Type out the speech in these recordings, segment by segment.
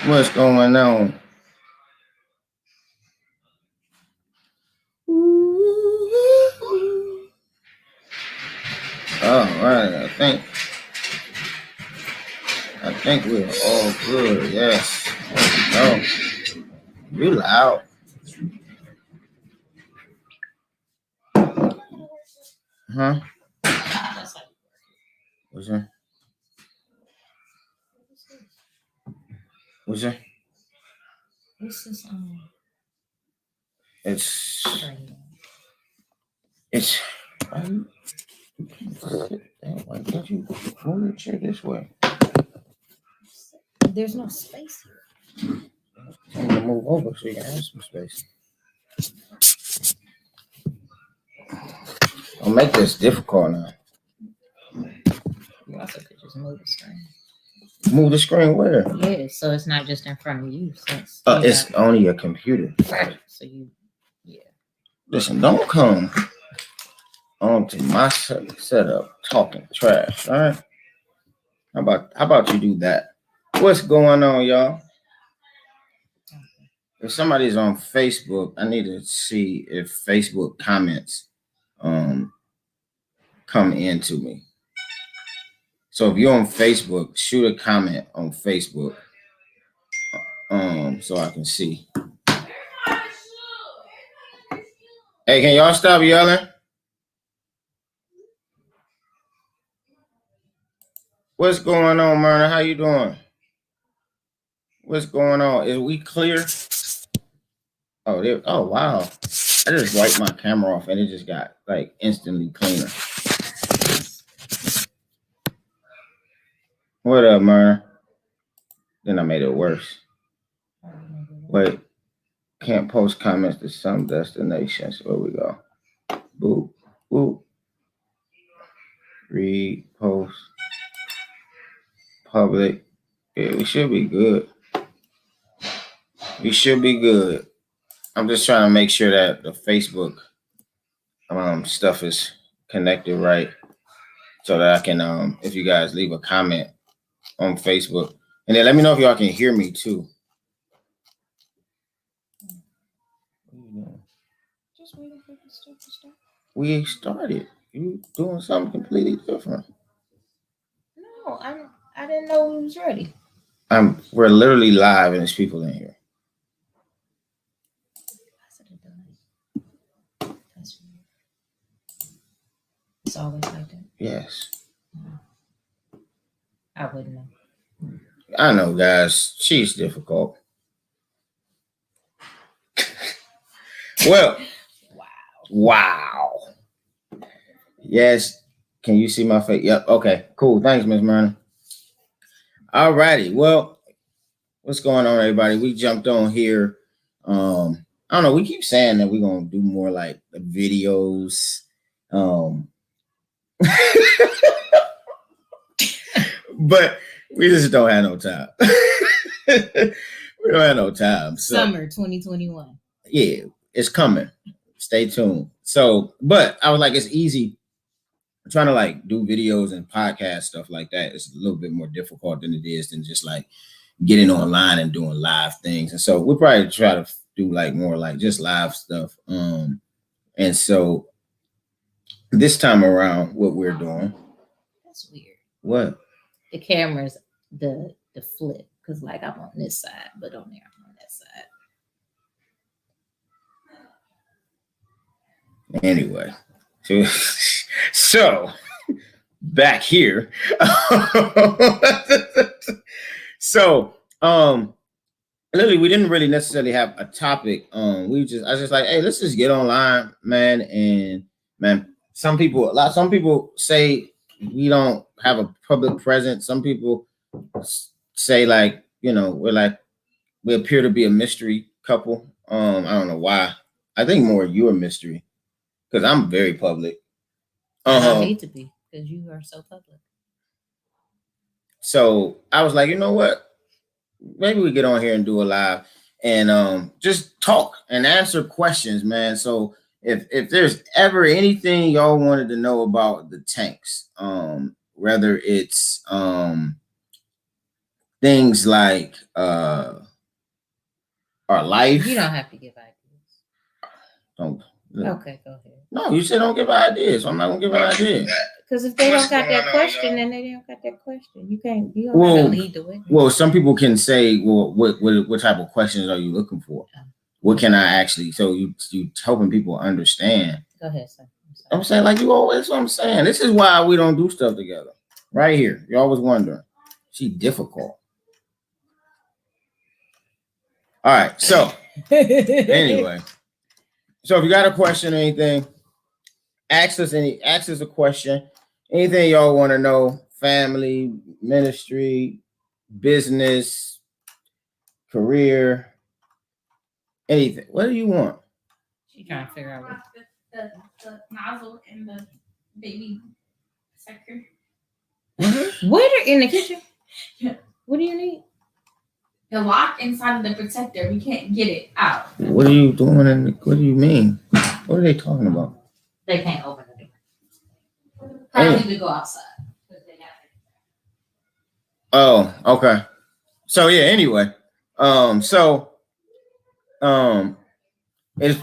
What's going on? All right, I think we're all good. Yes. No, you loud. Huh? What's that? What's that? What's this? It's. Why can't you move your chair this way? There's no space here. I'm gonna move over so you can have some space. Don't make this difficult now. You also could just move the screen. Move the screen where? Yeah, so it's not just in front of you. Since it's only a computer. Right. So you, yeah. Listen, don't come onto my setup talking trash. All right. How about you do that? What's going on, y'all? If somebody's on Facebook, I need to see if Facebook comments come into me. So if you're on Facebook, shoot a comment on Facebook so I can see. Hey, can y'all stop yelling? What's going on, Myrna? How you doing? What's going on? Is we clear? Oh, wow. I just wiped my camera off and it just got like instantly cleaner. What up, Myrna? Then I made it worse. Wait, can't post comments to some destinations. Where we go? Boop, boop. Read, post, public. Yeah, we should be good. We should be good. I'm just trying to make sure that the Facebook stuff is connected right, so that I can if you guys leave a comment on Facebook, and then let me know if y'all can hear me too. Just waiting for the stuff to start. We started. You doing something completely different. No, I didn't know we was ready. We're literally live and there's people in here. That's weird. It's always like that. Yes. I wouldn't know. I know, guys. She's difficult. Well, wow. Yes. Can you see my face? Yep. Okay. Cool. Thanks, Miss Myrna. All righty. Well, what's going on, everybody? We jumped on here. I don't know. We keep saying that we're gonna do more like the videos. But we just don't have no time. We don't have no time. So, Summer 2021. Yeah, it's coming. Stay tuned. So, but I was like, it's easy. I'm trying to like do videos and podcast stuff like that. It's a little bit more difficult than it is than just like getting online and doing live things. And so we'll probably try to do like more like just live stuff. And so this time around, what we're doing. That's weird. What? The camera's the flip, because like I'm on this side, but on there I'm on that side. Anyway, so back here. So literally we didn't really necessarily have a topic. I was just like, hey, let's just get online, man. And man, some people say we don't have a public presence. Some people say like, we appear to be a mystery couple. I don't know why. I think more you're a mystery because I'm very public. I don't need to be because you are so public. So I was like, you know what? Maybe we get on here and do a live and just talk and answer questions, man. So if there's ever anything y'all wanted to know about the tanks, whether it's things like our life. You don't have to give ideas. Don't. Okay, go ahead. No, you said don't give ideas. So I'm not gonna give an idea. Because if they don't got that question, then they don't got that question. You can't. You don't have to lead the way. Well, some people can say, well, what type of questions are you looking for? What can I actually? So you helping people understand. Go ahead, sir. I'm saying, like you always. That's what I'm saying. This is why we don't do stuff together. Right here, you're always wondering. She difficult. All right. So anyway, so if you got a question or anything, ask us a question. Anything y'all want to know, family, ministry, business, career, anything. What do you want? She trying to figure out what the nozzle and the baby sucker. What in the kitchen? Yeah. What do you need? The lock inside of the protector, we can't get it out. What are you doing? What do you mean? What are they talking about? They can't open the door. Probably to go outside. Oh, okay. So yeah, anyway. It's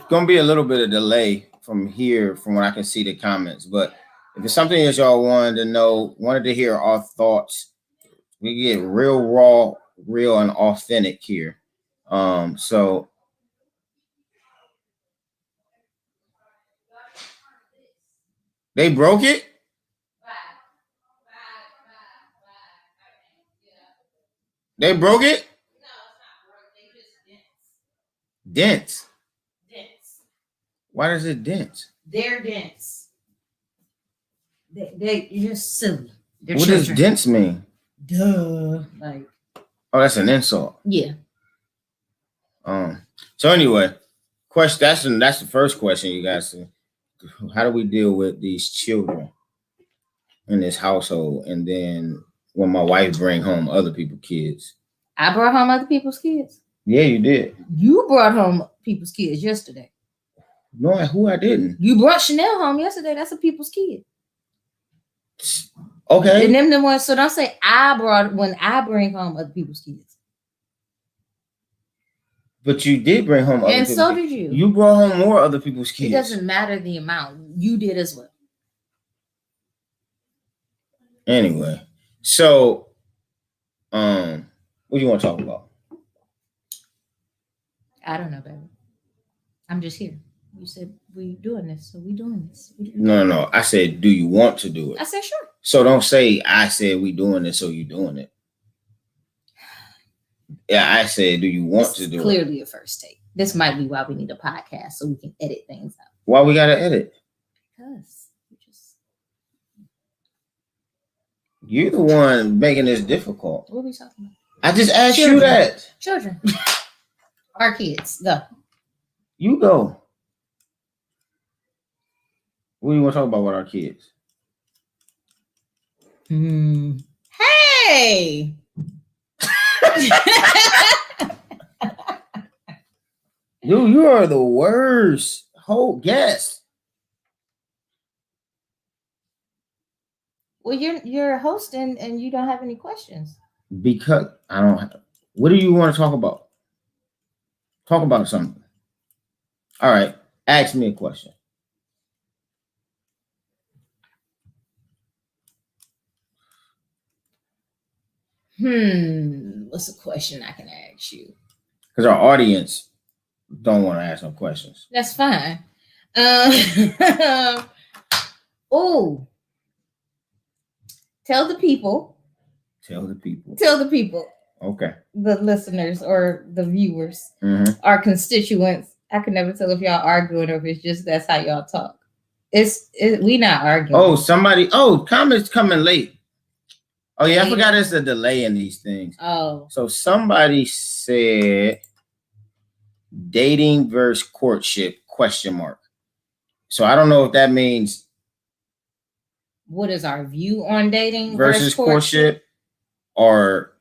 gonna be a little bit of delay from here from when I can see the comments, but if it's something that y'all wanted to know, wanted to hear our thoughts, we get real raw, real and authentic here. So they broke it. They broke it. Dense. Dense. Why does it dense? They're dense. You're just silly. They're What children. does dense mean? Duh. Like. Oh, that's an insult. Yeah. So anyway, question. That's the first question you guys see. How do we deal with these children in this household? And then when my wife bring home other people's kids. I brought home other people's kids. Yeah, you did. You brought home people's kids yesterday. No, who I didn't. You brought Chanel home yesterday. That's a people's kid. Okay. And them the ones. So don't say I brought when I bring home other people's kids. But you did bring home other and people's so kids. did you. You brought home more other people's kids. It doesn't matter the amount. You did as well. Anyway, so what do you want to talk about? I don't know, baby. I'm just here. You said we doing this, so we doing this. No. I said, do you want to do it? I said sure. So don't say I said we doing this, so you doing it. Yeah, I said, do you want to do it? Clearly a first take. This might be why we need a podcast so we can edit things out. Why we gotta edit? Because you're the one making this difficult. What are we talking about? I just asked Children. you that. Children. Our kids. Go. You go. What do you want to talk about with our kids? Hey. Dude, you are the worst whole guest. Well, you're hosting and you don't have any questions. Because I don't have. What do you want to talk about? Talk about something. All right. Ask me a question. What's a question I can ask you? Because our audience don't want to ask no questions. That's fine. Oh, tell the people. Tell the people. Tell the people. Okay. The listeners or the viewers, our constituents. I can never tell if y'all arguing or if it's just that's how y'all talk. We not arguing. Comments coming late. Oh yeah, I forgot there's a delay in these things. Oh. So somebody said dating versus courtship ? So I don't know if that means what is our view on dating versus courtship, or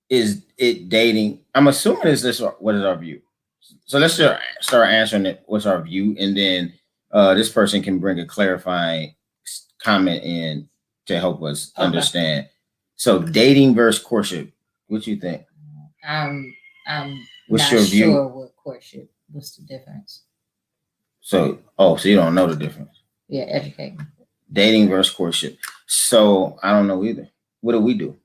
is it dating? I'm assuming what is our view? So let's just start answering it. What's our view? And then this person can bring a clarifying comment in to help us understand. So dating versus courtship. What you think? I'm What's not your view? sure what courtship. What's the difference? So you don't know the difference. Yeah, educate me. Dating versus courtship. So I don't know either. What do we do?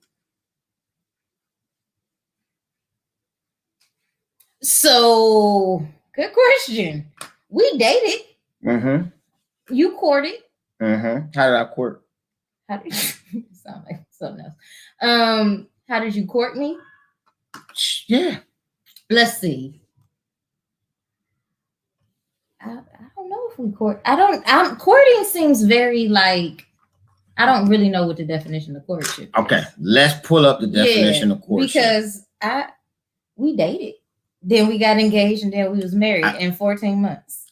So good question. We dated. Mm-hmm. You courted. Mm-hmm. How did I court? How did you sound like something else? How did you court me? Yeah. Let's see. I don't know if we court. I'm courting seems very like I don't really know what the definition of courtship is. Okay, let's pull up the definition of courtship. Because we dated. Then we got engaged and then we was married in 14 months.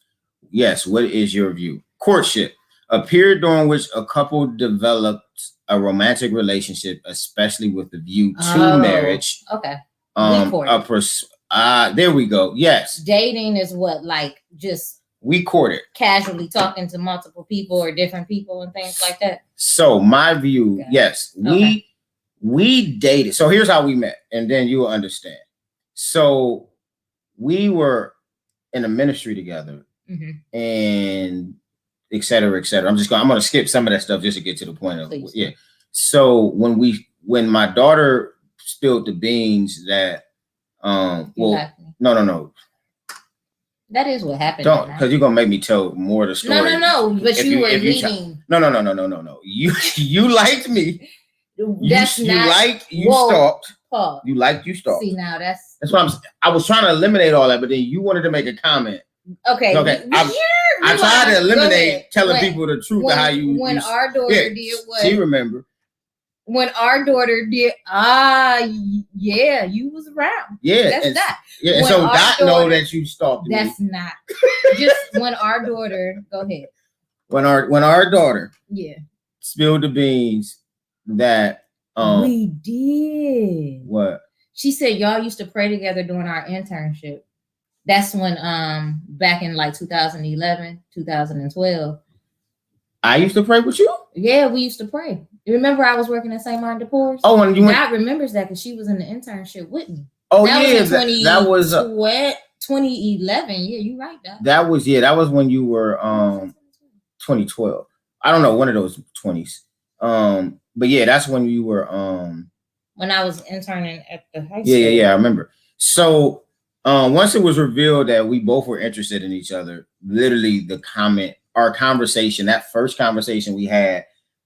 Yes, what is your view? Courtship, a period during which a couple develops a romantic relationship, especially with the view to marriage. Okay. There we go. Yes. Dating is what, like just we courted, casually talking to multiple people or different people and things like that. So my view, yes, we dated. So here's how we met, and then you will understand. So we were in a ministry together, and et cetera, et cetera. I'm gonna skip some of that stuff just to get to the point of yeah. So when my daughter spilled the beans that no. That is what happened. Don't, because you're gonna make me tell more of the story. No. But you were leading. No. You liked me. You stalked. Paul. You stalked. See, now that's what I was trying to eliminate all that, but then you wanted to make a comment. Okay. I tried to eliminate telling people the truth of how you. When our daughter did what? She remember. When our daughter did, yeah, you was around. Yeah, that's that. Yeah, and so Dot know that you stalked me. That's not just when our daughter. Go ahead. When our daughter, spilled the beans that we did. What? She said y'all used to pray together during our internship. That's when back in like 2011, 2012. I used to pray with you? Yeah, we used to pray. You remember I was working at St. Martin de Porres? Oh, and you went. God remembers that because she was in the internship with me. Oh, that was 2011. Yeah, you right. That was when you were 2012. I don't know, one of those 20s. But yeah, that's when you were when I was interning at the high school. Yeah, I remember. So once it was revealed that we both were interested in each other, literally our conversation, that first conversation we had,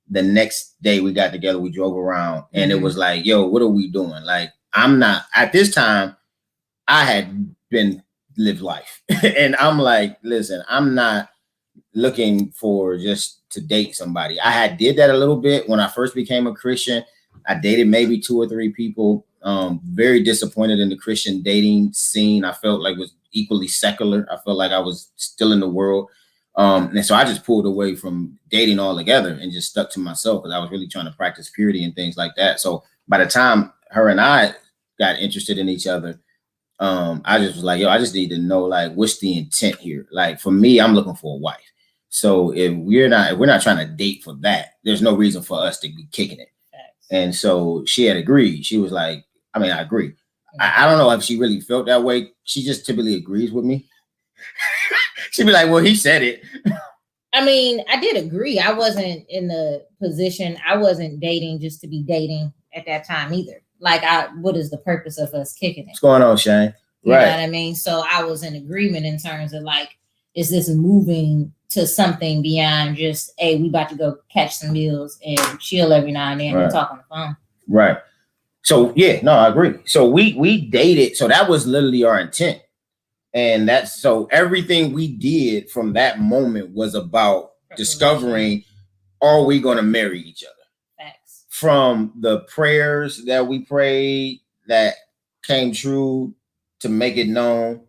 the next day we got together, we drove around, and it was like, yo, what are we doing? Like, I'm not, at this time, I had been lived life. And I'm like, listen, I'm not looking for just to date somebody. I did that a little bit when I first became a Christian. I dated maybe 2 or 3 people. Very disappointed in the Christian dating scene. I felt like it was equally secular. I felt like I was still in the world. And so I just pulled away from dating altogether and just stuck to myself because I was really trying to practice purity and things like that. So by the time her and I got interested in each other, I just was like, yo, I just need to know, like, what's the intent here? Like, for me, I'm looking for a wife. So if we're not trying to date for that, there's no reason for us to be kicking it. And so she had agreed. She was like, I agree. I don't know if she really felt that way. She just typically agrees with me. She'd be like, well, he said it. I mean, I did agree. I wasn't in the position. I wasn't dating just to be dating at that time either. Like, what is the purpose of us kicking it? What's going on, Shane? You know what I mean? So I was in agreement in terms of like, is this moving to something beyond just, hey, we about to go catch some meals and chill every now and then and talk on the phone. Right. So yeah, no, I agree. So we dated. So that was literally our intent. And so everything we did from that moment was about discovering, are we going to marry each other? Facts. From the prayers that we prayed that came true to make it known,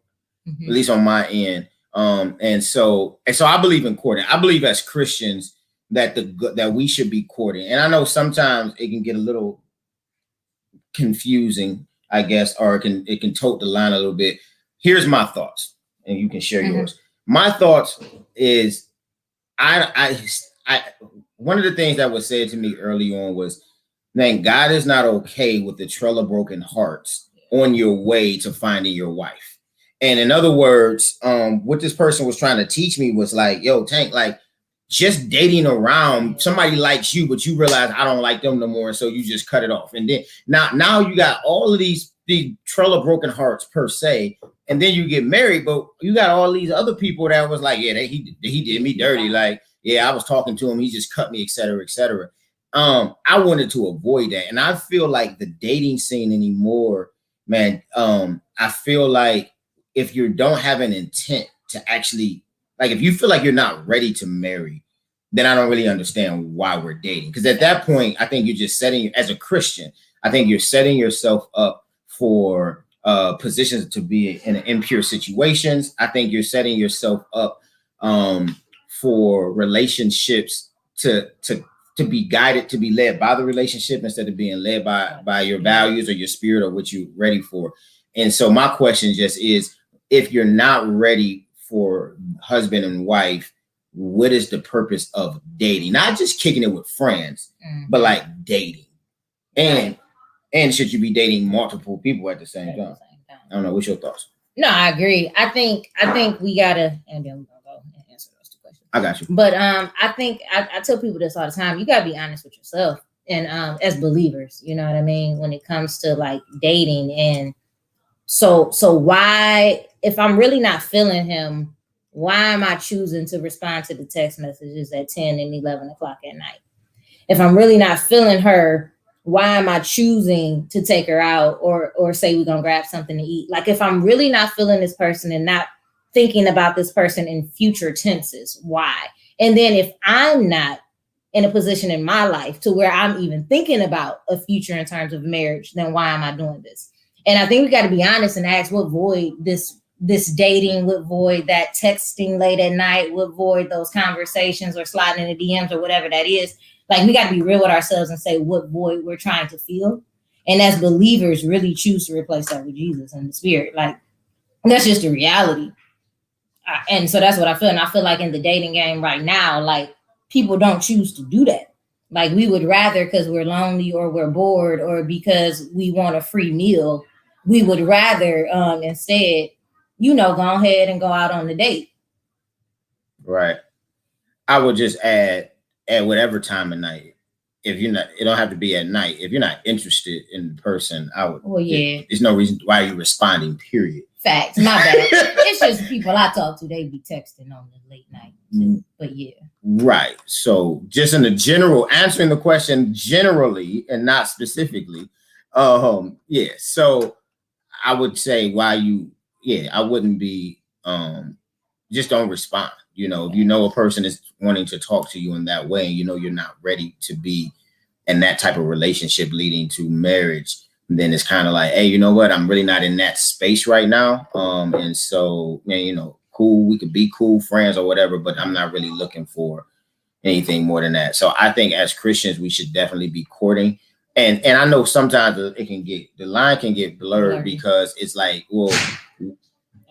at least on my end. And so I believe in courting. I believe as Christians that we should be courting. And I know sometimes it can get a little confusing, I guess, or it can tote the line a little bit. Here's my thoughts, and you can share yours. My thoughts is, I one of the things that was said to me early on was, then God is not okay with the trail of broken hearts on your way to finding your wife. And in other words, what this person was trying to teach me was like, yo, Tank, like just dating around, somebody likes you, but you realize I don't like them no more. So you just cut it off. And then now you got all of these trail of broken hearts per se. And then you get married, but you got all these other people that was like, yeah, he did me dirty. Like, yeah, I was talking to him. He just cut me, et cetera, et cetera. I wanted to avoid that. And I feel like the dating scene anymore, man, I feel like if you don't have an intent to actually, like, if you feel like you're not ready to marry, then I don't really understand why we're dating. Because at that point, I think you're just setting, as a Christian, I think you're setting yourself up for positions to be in impure situations. I think you're setting yourself up for relationships to be guided, to be led by the relationship instead of being led by your values or your spirit or what you're ready for. And so my question just is, if you're not ready for husband and wife, what is the purpose of dating? Not just kicking it with friends, but like dating. And should you be dating multiple people at the same time? I don't know. What's your thoughts? No, I agree. I think we gotta, and then we're gonna go and answer those two questions. I got you. But I think I tell people this all the time. You gotta be honest with yourself, and as believers, you know what I mean, when it comes to like dating. And so why, if I'm really not feeling him, why am I choosing to respond to the text messages at 10 and 11 o'clock at night? If I'm really not feeling her, why am I choosing to take her out or say we're gonna grab something to eat? Like, if I'm really not feeling this person and not thinking about this person in future tenses, why? And then if I'm not in a position in my life to where I'm even thinking about a future in terms of marriage, then why am I doing this? And I think we got to be honest and ask what void this dating, what void that texting late at night, what void those conversations or sliding in the DMs or whatever that is. Like, we got to be real with ourselves and say what void we're trying to fill. And as believers, really choose to replace that with Jesus and the Spirit. Like, that's just the reality. And so that's what I feel. And I feel like in the dating game right now, like, people don't choose to do that. Like, we would rather, because we're lonely or we're bored or because we want a free meal, we would rather instead, go ahead and go out on the date. Right. I would just add at whatever time of night. If you're not, it don't have to be at night. If you're not interested in the person, I would. Well, yeah. There's no reason why you're responding. Period. Facts. My bad. It's just people I talk to, they be texting on the late night. But yeah. Right. So just in the general, answering the question generally and not specifically. Yeah. So I would say I wouldn't be just don't respond. If you know a person is wanting to talk to you in that way, and you're not ready to be in that type of relationship leading to marriage, then it's kind of like, hey, you know what? I'm really not in that space right now. And so, man, cool, we could be cool friends or whatever, but I'm not really looking for anything more than that. So I think as Christians, we should definitely be courting. And I know sometimes the line can get blurred because it's like, well,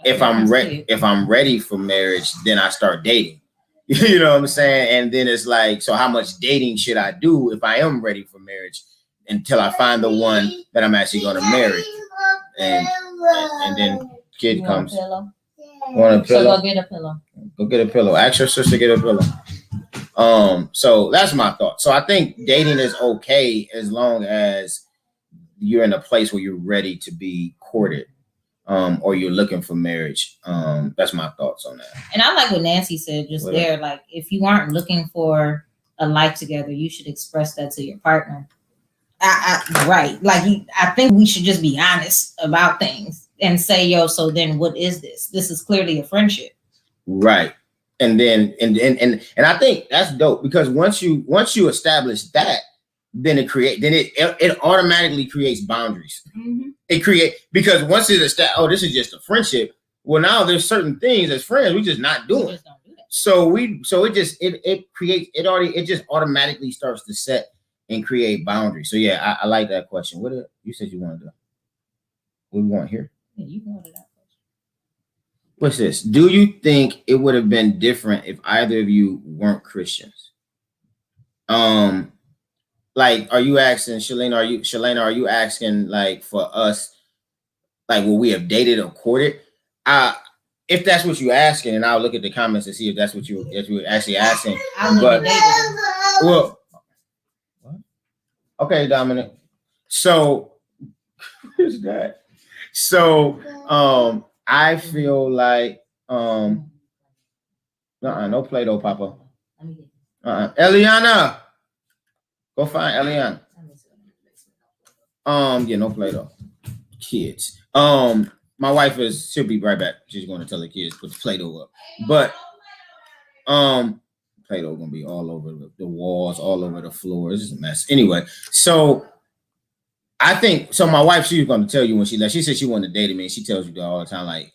if I'm ready for marriage, then I start dating. You know what I'm saying? And then it's like, so how much dating should I do if I am ready for marriage until I find the one that I'm actually going to marry? And then kid comes. Want a pillow? So go get a pillow. Go get a pillow. Ask your sister to get a pillow. So that's my thought. So I think dating is okay as long as you're in a place where you're ready to be courted. Or you're looking for marriage. That's my thoughts on that. And I like what Nancy said just there. Like, if you aren't looking for a life together, you should express that to your partner. Right. Like, I think we should just be honest about things and say, yo, so then what is this? This is clearly a friendship. Right. And then, and I think that's dope because once you establish that, then it automatically creates boundaries. Mm-hmm. Because once it establishes, this is just a friendship. Well, now there's certain things as friends we just not doing. Just don't do that. So it just automatically starts to set and create boundaries. So yeah, I like that question. What you said you wanted to? What we want here? Yeah, you wanted that question. What's this? Do you think it would have been different if either of you weren't Christians? like, are you asking Shalana, are you asking like for us, like will we have dated or courted? If that's what you're asking, and I'll look at the comments and see if that's what you're actually asking. But well, okay, Dominic. So who's that? So I feel like no Play-Doh, Papa. Eliana, go find Eliana. Yeah, no Play-Doh. Kids. My wife she'll be right back. She's going to tell the kids to put the Play-Doh up. But Play-Doh gonna be all over the walls, all over the floor. It's just a mess. Anyway, so I think so. My wife, she was going to tell you when she left. She said she wanted to date me. And she tells you that all the time, like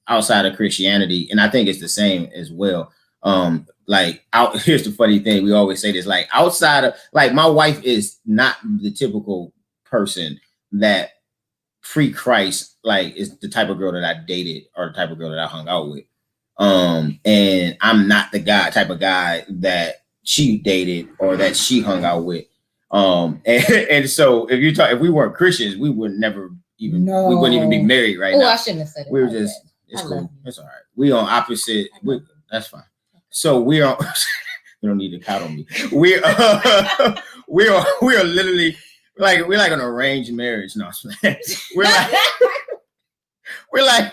outside of Christianity, and I think it's the same as well. Here's the funny thing: we always say this, like outside of, like my wife is not the typical person that pre-Christ, like is the type of girl that I dated or the type of girl that I hung out with. And I'm not the type of guy that she dated or that she hung out with. And so if we weren't Christians, we would never even we wouldn't even be married right now. I shouldn't have said it. We were just it's cool. It's all right. We on opposite. That's fine. So we are. You don't need to count on me. We are literally we're like an arranged marriage. No, we're like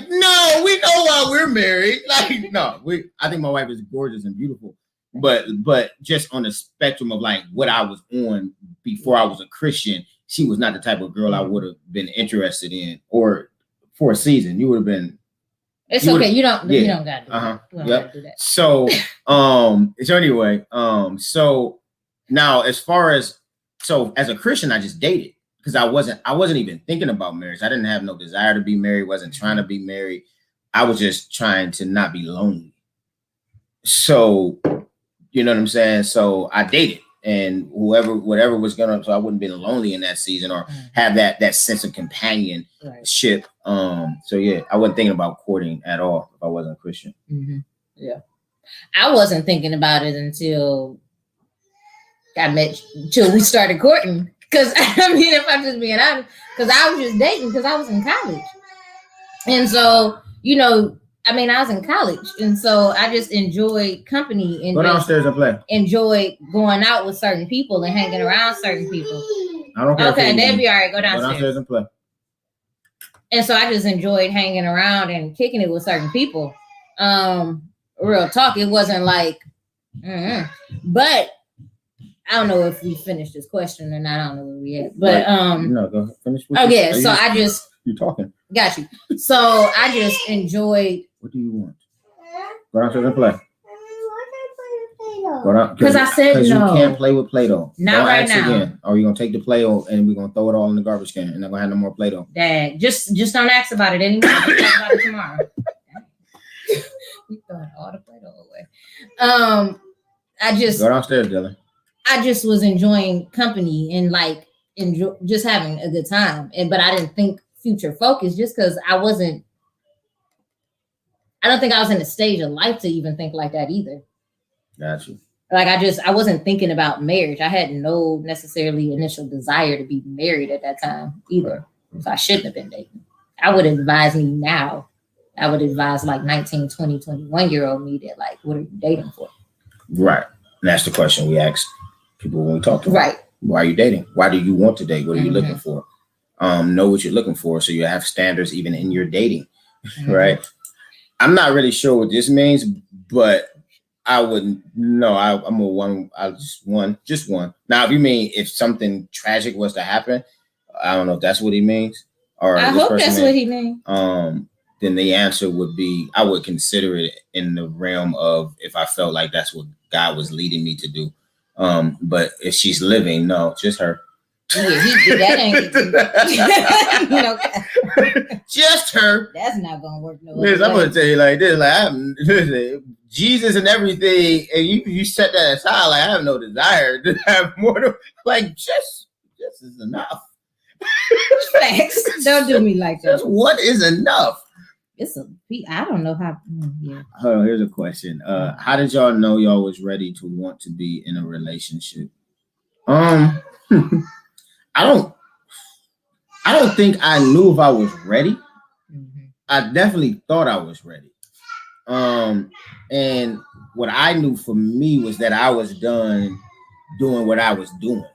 no, we know why we're married. Like no, I think my wife is gorgeous and beautiful. But just on the spectrum of like what I was on before I was a Christian, she was not the type of girl I would have been interested in, or for a season. You would have been. It's okay. You don't got to do that. So anyway, so now as a Christian, I just dated because I wasn't even thinking about marriage. I didn't have no desire to be married. Wasn't trying to be married. I was just trying to not be lonely. So. You know what I'm saying? So I dated, and whatever was going to, so I wouldn't be lonely in that season or have that sense of companionship. Right. So yeah, I wasn't thinking about courting at all if I wasn't a Christian. Mm-hmm. Yeah, I wasn't thinking about it until we started courting. Because I mean, if I'm just being honest, because I was just dating because I was in college, and so I mean, I was in college, and so I just enjoyed company and go downstairs and play. Enjoyed going out with certain people and hanging around certain people. I don't care. Okay, that'd be all right. Go downstairs. Go downstairs and play. And so I just enjoyed hanging around and kicking it with certain people. Real talk, it wasn't like, but I don't know if we finished this question or not. I don't know where we at, but no, go ahead. Finish. You're talking. Got you. So I just enjoyed. What do you want? Go downstairs and play. Go down. Because I said no. You can't play with Play-Doh. Not right now. Again. Or you're gonna take the Play-Doh and we're gonna throw it all in the garbage can and not gonna have no more Play-Doh. Dad, just don't ask about it anymore. We'll talk about it tomorrow. We throwing all the Play-Doh away. I just go downstairs, Dylan. I just was enjoying company and just having a good time. But I didn't think future focus just because I don't think I was in a stage of life to even think like that either. Got you. Like I wasn't thinking about marriage. I had no necessarily initial desire to be married at that time either. So I shouldn't have been dating. I would advise me now. I would advise like 19, 20, 21-year-old me that like, what are you dating for? Right. And that's the question we ask people when we talk to them. Right. Why are you dating? Why do you want to date? What are you looking for? Know what you're looking for so you have standards even in your dating. Right. I'm not really sure what this means, but I wouldn't know. I'm a one. I just one. Now, if you mean if something tragic was to happen, I don't know if that's what he means. Or I hope that's what he means. Then the answer would be I would consider it in the realm of if I felt like that's what God was leading me to do. But if she's living, no, just her. Yeah, that ain't just her. That's not gonna work no way. I'm gonna tell you like this, like Jesus and everything, and you set that aside. Like I have no desire to have more. Like just is enough. Facts. Don't do me like that. Just what is enough? I don't know how. Yeah. Hold on, here's a question. How did y'all know y'all was ready to want to be in a relationship? I don't think I knew if I was ready. Mm-hmm. I definitely thought I was ready. And what I knew for me was that I was done doing what I was doing.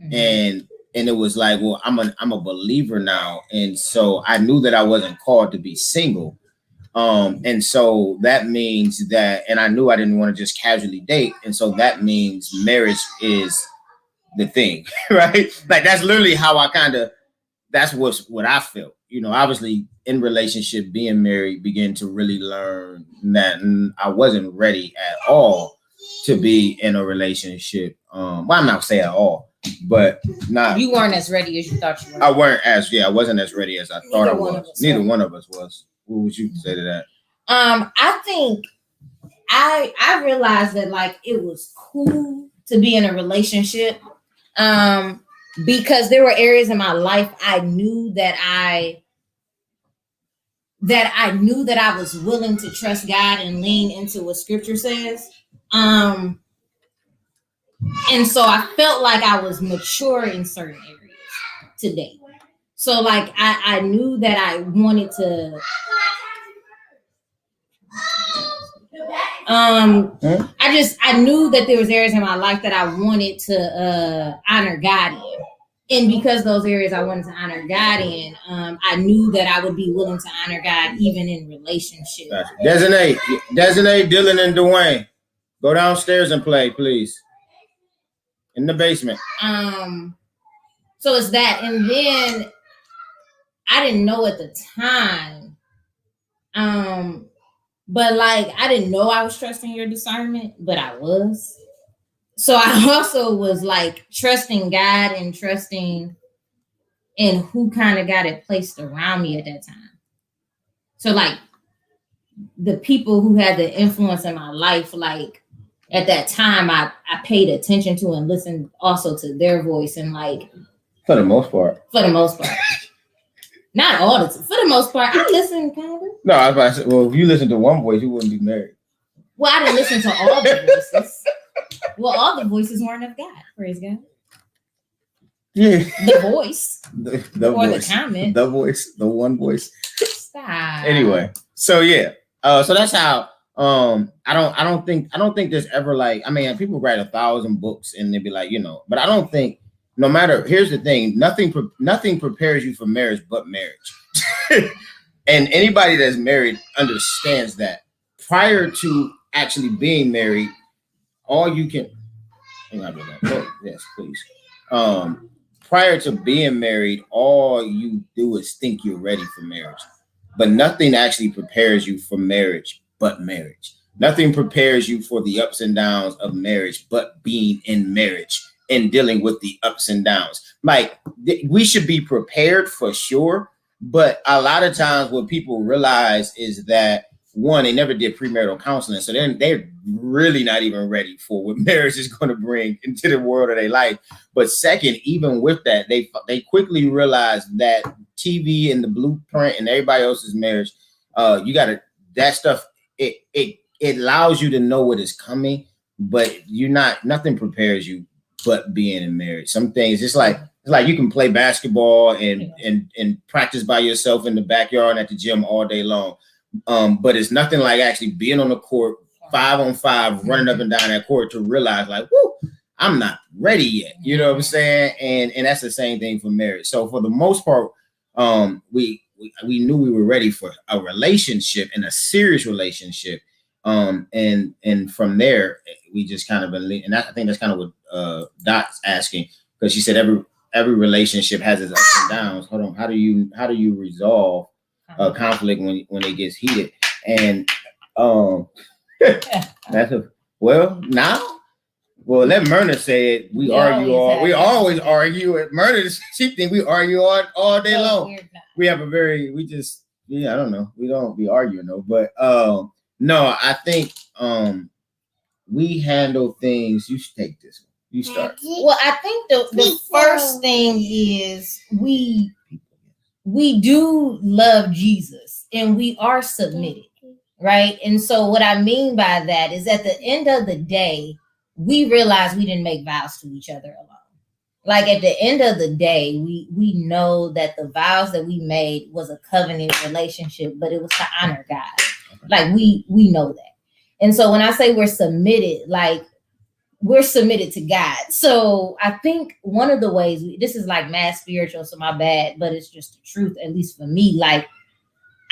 Mm-hmm. And it was like, well, I'm a believer now. And so I knew that I wasn't called to be single. And so that means that, and I knew I didn't want to just casually date. And so that means marriage is the thing, right? Like that's literally how that's what I felt. You know, obviously in relationship, being married, began to really learn that I wasn't ready at all to be in a relationship. Well, I'm not saying at all, but not. You weren't as ready as you thought you were. I wasn't as ready as I thought I was. Neither one of us was. What would you say to that? I think I realized that like it was cool to be in a relationship. Because there were areas in my life I knew that I was willing to trust God and lean into what scripture says. And so I felt like I was mature in certain areas to date. So like I knew that I wanted to I knew that there was areas in my life that I wanted to honor God in. And because those areas I wanted to honor God in, I knew that I would be willing to honor God even in relationships. Gotcha. Designate Dylan and Dwayne. Go downstairs and play, please. In the basement. So it's that. And then I didn't know at the time. But like I didn't know I was trusting your discernment, but I was. So I also was like trusting God and trusting in who kind of got it placed around me at that time. So like the people who had the influence in my life, like at that time, I paid attention to and listened also to their voice and like. For the most part. Not all the time. For the most part, I listened kind of. No, I was about to say, well, if you listen to one voice, you wouldn't be married. Well, I didn't listen to all the voices. Well, all the voices weren't of God. Praise God. Yeah. The voice. The or voice. the comment. The voice. The one voice. Stop. Anyway, so yeah. So that's how I don't think there's ever like, I mean, people write 1,000 books and they'd be like, you know, but I don't think no matter, here's the thing, nothing prepares you for marriage but marriage. And anybody that's married understands that. Prior to actually being married, all you can, yes, please. Prior to being married, all you do is think you're ready for marriage. But nothing actually prepares you for marriage but marriage. Nothing prepares you for the ups and downs of marriage but being in marriage and dealing with the ups and downs. Like we should be prepared for sure, but a lot of times what people realize is that one, they never did premarital counseling, so they're really not even ready for what marriage is going to bring into the world of their life. But second, even with that, they quickly realize that TV and the blueprint and everybody else's marriage, you got to, that stuff, it allows you to know what is coming, but nothing prepares you but being in marriage. Some things, it's like you can play basketball and practice by yourself in the backyard and at the gym all day long. But it's nothing like actually being on the court 5-on-5, running up and down that court to realize like, whoo, I'm not ready yet. You know what I'm saying? And that's the same thing for marriage. So for the most part, we knew we were ready for a relationship and a serious relationship. And from there we just kind of been, and I think that's kind of what Dot's asking, because she said every relationship has its ups and downs. Hold on, how do you resolve conflict when it gets heated? And that's let Myrna say it. We always argue. Myrna, she think we argue all day long. We have I don't know. We don't be arguing though, but no, I think we handle things. You should take this one. You start. Well, I think the first thing is we do love Jesus and we are submitted, right? And so what I mean by that is at the end of the day, we realize we didn't make vows to each other alone. Like at the end of the day, we know that the vows that we made was a covenant relationship, but it was to honor God. Like we know that. And so when I say we're submitted, like we're submitted to God. So I think one of the ways, this is like mad spiritual, so my bad, but it's just the truth, at least for me. Like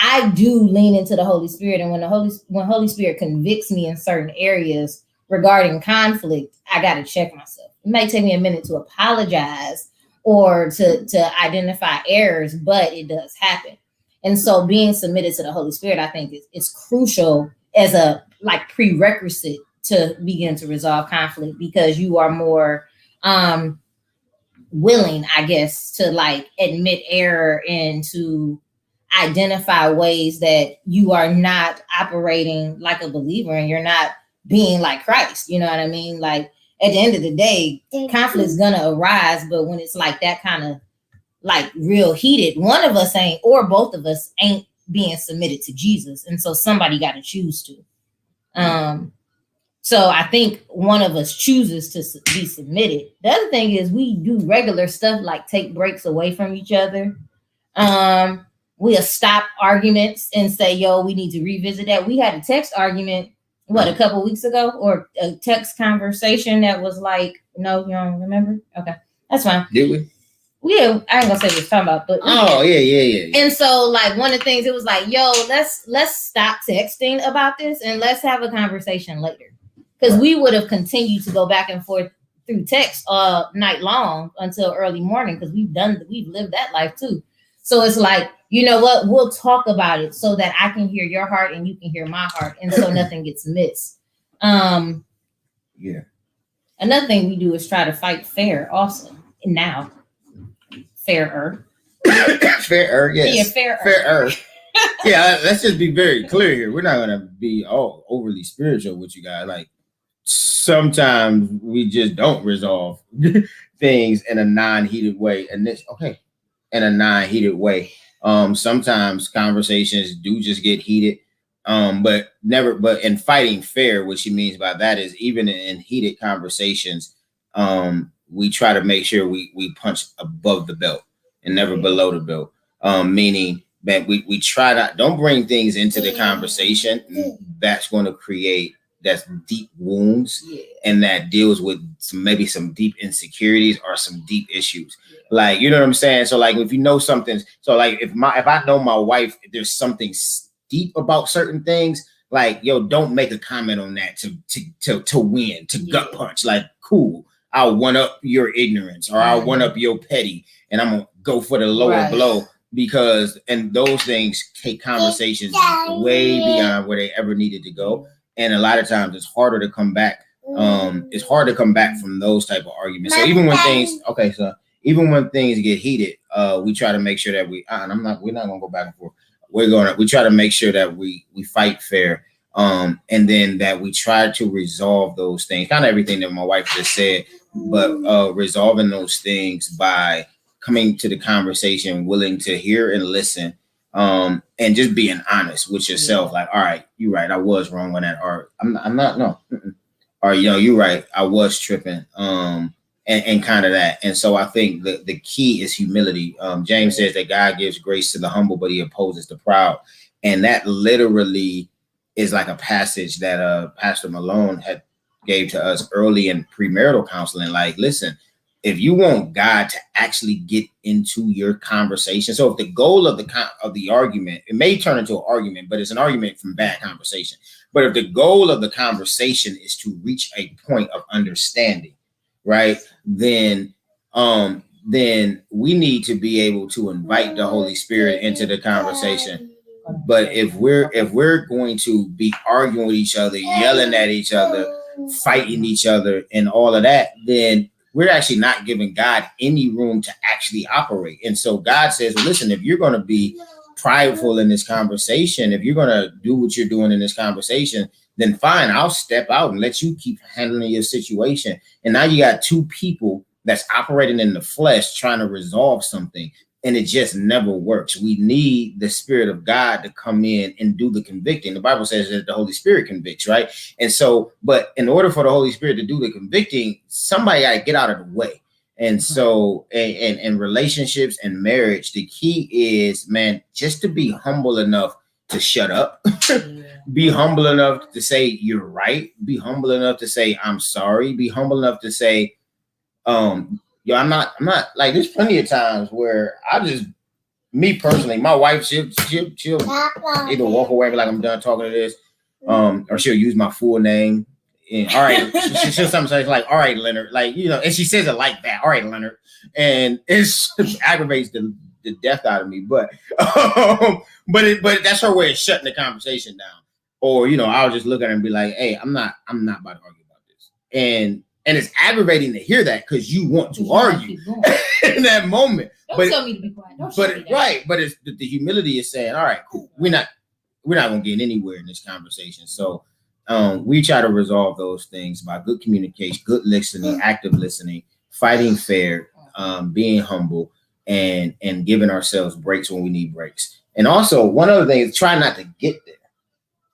I do lean into the Holy Spirit, and when Holy Spirit convicts me in certain areas regarding conflict, I got to check myself. It might take me a minute to apologize or to identify errors, but it does happen. And so being submitted to the Holy Spirit, I think is crucial as a like prerequisite to begin to resolve conflict, because you are more willing, I guess, to like admit error and to identify ways that you are not operating like a believer and you're not being like Christ. You know what I mean? Like at the end of the day, conflict's gonna arise, but when it's like that kind of like real heated, one of us ain't, or both of us ain't being submitted to Jesus. And so somebody got to choose to. So I think one of us chooses to be submitted. The other thing is we do regular stuff like take breaks away from each other. We'll stop arguments and say, yo, we need to revisit that. We had a text argument, a couple weeks ago, or a text conversation that was like, no, you don't remember? Okay, that's fine. Did we? Yeah, I ain't gonna say what we're talking about, but yeah. And so, like, one of the things, it was like, yo, let's stop texting about this and let's have a conversation later, because we would have continued to go back and forth through text all night long until early morning, because we've lived that life too. So it's like, you know what? We'll talk about it so that I can hear your heart and you can hear my heart, and so nothing gets missed. Yeah. Another thing we do is try to fight fair also. Now. Fairer. Fairer, yes. Yeah, fairer. Fairer. Yeah, let's just be very clear here. We're not going to be all overly spiritual with you guys. Like, sometimes we just don't resolve things in a non-heated way. And in a non-heated way. Sometimes conversations do just get heated. But in fighting fair, what she means by that is even in heated conversations, we try to make sure we punch above the belt and never below the belt. Meaning that we try to don't bring things into the conversation that's going to create deep wounds and that deals with maybe some deep insecurities or some deep issues. Like, you know what I'm saying? So like if you know something, so like if I know my wife, if there's something deep about certain things, like, yo, don't make a comment on that to win, to gut punch. Like, cool, I'll one up your ignorance or I'll one up your petty, and I'm gonna go for the lower blow, because and those things take conversations way beyond where they ever needed to go. And a lot of times it's harder to come back. It's hard to come back from those type of arguments. So even when things get heated, we try to make sure that we're not gonna go back and forth. We try to make sure that we fight fair. And then that we try to resolve those things, kind of everything that my wife just said, but resolving those things by coming to the conversation, willing to hear and listen, and just being honest with yourself. Like, all right, you're right, I was wrong on that, or I'm not, no. Or, you know, you're right, I was tripping, and kind of that. And so I think the key is humility. James says that God gives grace to the humble, but he opposes the proud. And that literally is like a passage that Pastor Malone had gave to us early in premarital counseling. Like, listen, if you want God to actually get into your conversation, so if the goal of the argument, it may turn into an argument, but it's an argument from bad conversation. But if the goal of the conversation is to reach a point of understanding, right, then we need to be able to invite the Holy Spirit into the conversation. But if we're going to be arguing with each other, yelling at each other, fighting each other, and all of that, then we're actually not giving God any room to actually operate. And so God says, well, listen, if you're going to be prideful in this conversation, if you're going to do what you're doing in this conversation, then fine, I'll step out and let you keep handling your situation. And now you got two people that's operating in the flesh trying to resolve something. And it just never works. We need the Spirit of God to come in and do the convicting. The Bible says that the Holy Spirit convicts, right? And so, but in order for the Holy Spirit to do the convicting, somebody got to get out of the way. And so in relationships and marriage, the key is, man, just to be humble enough to shut up. Be humble enough to say you're right. Be humble enough to say I'm sorry. Be humble enough to say, yo, I'm not like, there's plenty of times where me personally, my wife, she'll either walk away like I'm done talking to this, or she'll use my full name. And all right, she'll sometimes say like, all right, Leonard, like, you know, and she says it like that, all right, Leonard, and it aggravates the death out of me, but that's her way of shutting the conversation down. Or, you know, I'll just look at her and be like, hey, I'm not about to argue about this, and it's aggravating to hear that because you want to argue in that moment. Don't tell me to be quiet. But it's the humility is saying, all right, cool, we're not gonna get anywhere in this conversation. So we try to resolve those things by good communication, good listening, active listening, fighting fair, being humble, and giving ourselves breaks when we need breaks. And also, one other thing is try not to get there.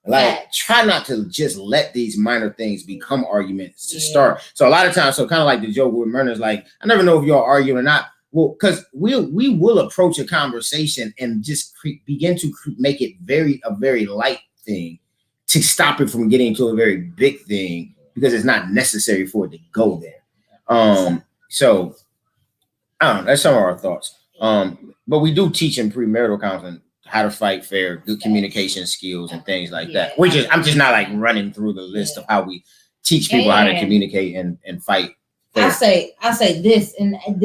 Like, try not to just let these minor things become arguments to start. So a lot of times, so kind of like the joke with Myrna's, like, I never know if y'all argue or not. Well, because we will approach a conversation and just begin to make it a very light thing to stop it from getting to a very big thing, because it's not necessary for it to go there. So I don't know, that's some of our thoughts. But we do teach in premarital counseling how to fight fair, good communication skills, and things like that. I'm just not like running through the list of how we teach people how to communicate and fight fair. I say this, and I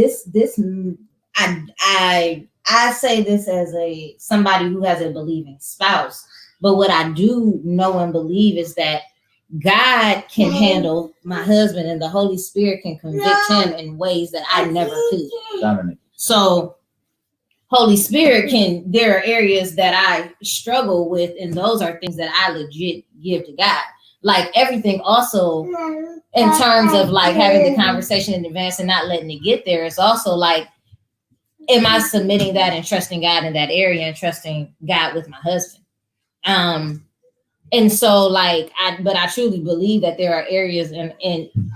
say this as somebody who has a believing spouse. But what I do know and believe is that God can handle my husband, and the Holy Spirit can convict him in ways that I never could. Dominic. So Holy Spirit there are areas that I struggle with, and those are things that I legit give to God. Like everything also in terms of like having the conversation in advance and not letting it get there. It's also like, am I submitting that and trusting God in that area and trusting God with my husband? And so like, I truly believe that there are areas and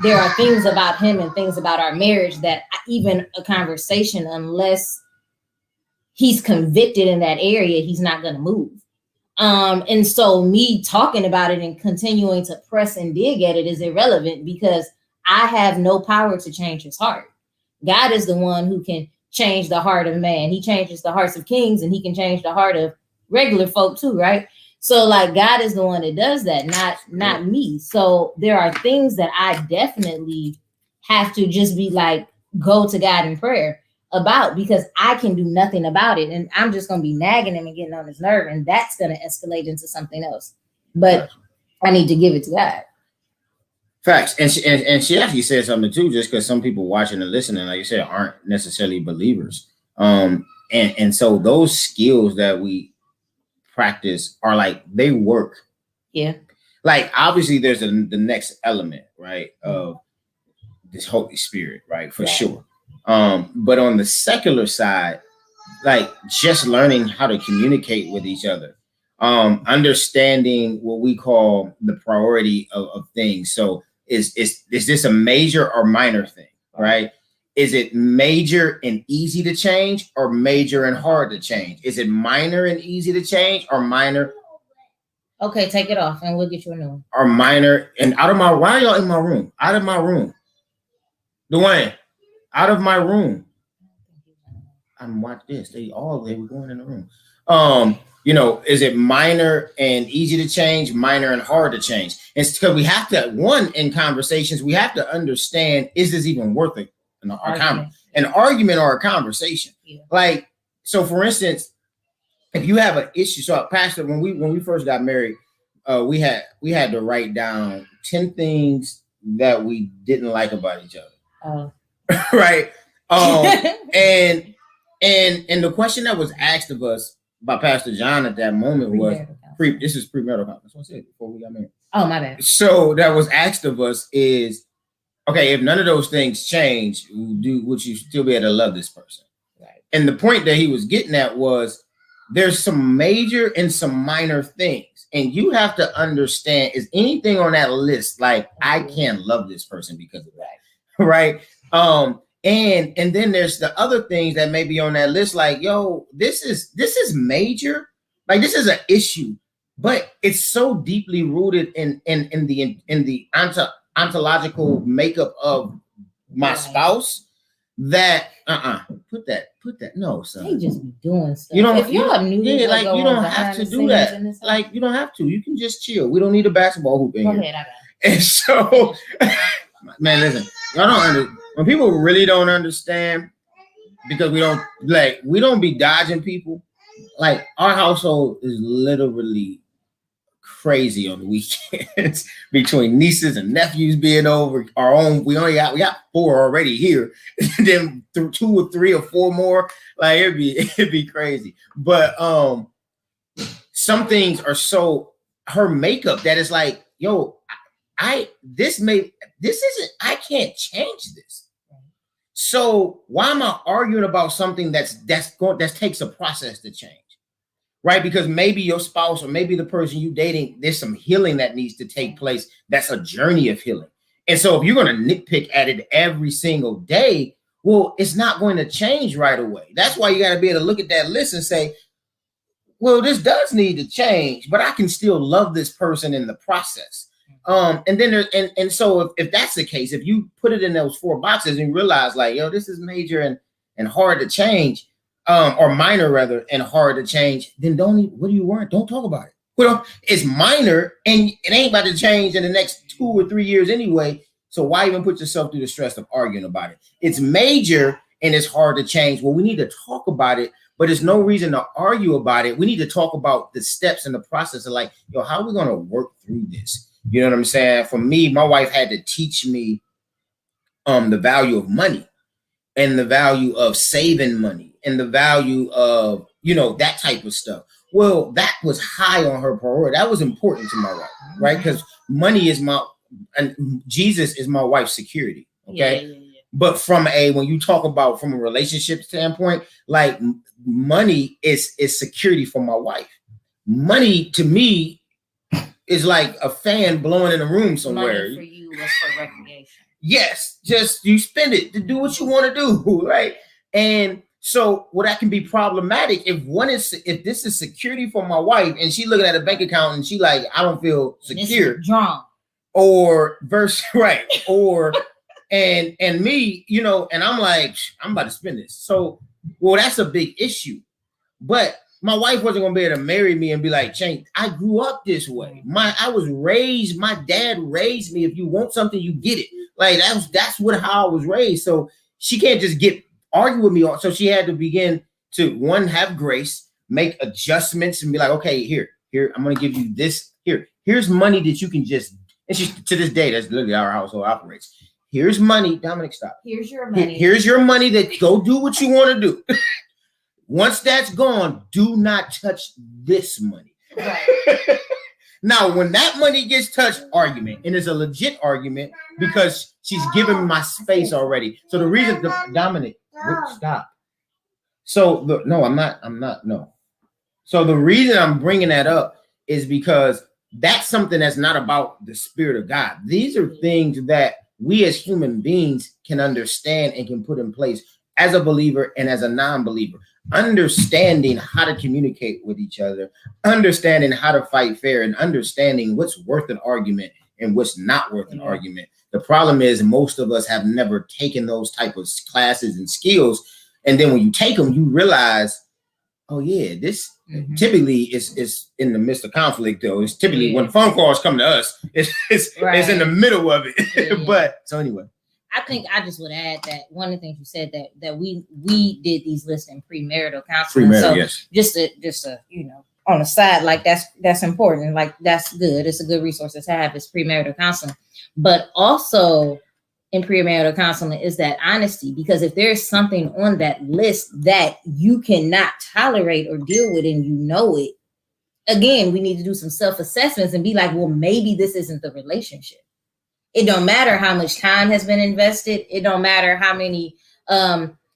there are things about him and things about our marriage that even a conversation, unless he's convicted in that area, he's not going to move. And so me talking about it and continuing to press and dig at it is irrelevant, because I have no power to change his heart. God is the one who can change the heart of man. He changes the hearts of kings, and he can change the heart of regular folk too, right? So like, God is the one that does that, not me. So there are things that I definitely have to just be like, go to God in prayer about, because I can do nothing about it. And I'm just going to be nagging him and getting on his nerve, and that's going to escalate into something else. But I need to give it to God. Facts. And she actually said something too, just because some people watching and listening, like you said, aren't necessarily believers. And so those skills that we practice are like, they work. Yeah. Like, obviously there's the next element, right, of this Holy Spirit, right, for sure. But on the secular side, like just learning how to communicate with each other, understanding what we call the priority of things. So is this a major or minor thing, right? Is it major and easy to change, or major and hard to change? Is it minor and easy to change, or minor? Okay, take it off and we'll get you a new one. Or minor and out of my, why are y'all in my room? Out of my room. Dwayne, out of my room. I'm watching this. They were going in the room. You know, is it minor and easy to change, minor and hard to change? It's because we have to, in conversations, we have to understand, is this even worth it? An argument or a conversation. Yeah. Like, so for instance, if you have an issue, so Pastor, when we first got married, we had to write down 10 things that we didn't like about each other. Right. And the question that was asked of us by Pastor John at that moment was this is premarital counseling. That's what I said before we got married. Oh, my bad. So that was asked of us is, okay, if none of those things change, would you still be able to love this person? Right. And the point that he was getting at was, there's some major and some minor things, and you have to understand, is anything on that list like, I can't love this person because of that, right? And then there's the other things that may be on that list, like, yo, this is major, like this is an issue, but it's so deeply rooted in the ontological makeup of my spouse that put that no, son. They just be doing stuff. You don't, if y'all knew, yeah, like you don't have to do that. Like you don't have to. You can just chill. We don't need a basketball hoop in here. Ahead, I got it. And so, man, listen, y'all don't understand. When people really don't understand, because we don't be dodging people. Like our household is literally crazy on the weekends between nieces and nephews being over. Our own, we got 4 already here, and then 2 or 3 or 4 more. Like it'd be crazy. But some things are so her makeup that it's like, yo, I can't change this. So why am I arguing about something that takes a process to change? Right? Because maybe your spouse or maybe the person you dating, there's some healing that needs to take place. That's a journey of healing. And so if you're going to nitpick at it every single day, well, it's not going to change right away. That's why you got to be able to look at that list and say, well, this does need to change, but I can still love this person in the process. And then and so if that's the case, if you put it in those 4 boxes and realize like, yo, this is major and hard to change, or minor rather, and hard to change, then what do you want? Don't talk about it. Well, it's minor and it ain't about to change in the next 2 or 3 years anyway. So why even put yourself through the stress of arguing about it? It's major and it's hard to change. Well, we need to talk about it, but there's no reason to argue about it. We need to talk about the steps and the process of like, yo, how are we going to work through this? You know what I'm saying? For me, my wife had to teach me the value of money and the value of saving money and the value of, that type of stuff. Well, that was high on her priority. That was important to my wife, right? Because money is and Jesus is my wife's security. Okay. Yeah. But when you talk about from a relationship standpoint, like money is security for my wife. Money to me is like a fan blowing in a room somewhere. Money for you was for recreation. Yes, just you spend it to do what you want to do, right? And so, that can be problematic if this is security for my wife, and she looking at a bank account and she like, I don't feel secure. Drawn. Or right, or and me, and I'm like, I'm about to spend this. So, that's a big issue, but. My wife wasn't gonna be able to marry me and be like, Change. I grew up this way. My dad raised me. If you want something, you get it. Like that's how I was raised. So she can't just argue with me. So she had to begin to have grace, make adjustments, and be like, okay, here, I'm gonna give you this. Here's money that you can just. And she to this day, that's literally how our household operates. Here's money, Dominic. Stop. Here's your money. Here's your money that go do what you want to do. Once that's gone, do not touch this money. Right. Now, when that money gets touched, argument, and it's a legit argument because she's given me my space already. So the reason, Dominic, stop. So I'm not. No. So the reason I'm bringing that up is because that's something that's not about the Spirit of God. These are things that we as human beings can understand and can put in place as a believer and as a non-believer. Understanding how to communicate with each other, understanding how to fight fair, and understanding what's worth an argument and what's not worth an argument. The problem is most of us have never taken those type of classes and skills. And then when you take them, you realize, oh yeah, this typically is in the midst of conflict though. It's typically when phone calls come to us, it's in the middle of it. Yeah. But so anyway. I think I just would add that one of the things you said that we did these lists in premarital counseling. Yes. Just to on the side, like that's important. Like that's good. It's a good resource to have. It's premarital counseling, but also in premarital counseling is that honesty. Because if there's something on that list that you cannot tolerate or deal with, and it, again, we need to do some self-assessments and be like, well, maybe this isn't the relationship. It don't matter how much time has been invested. It don't matter how many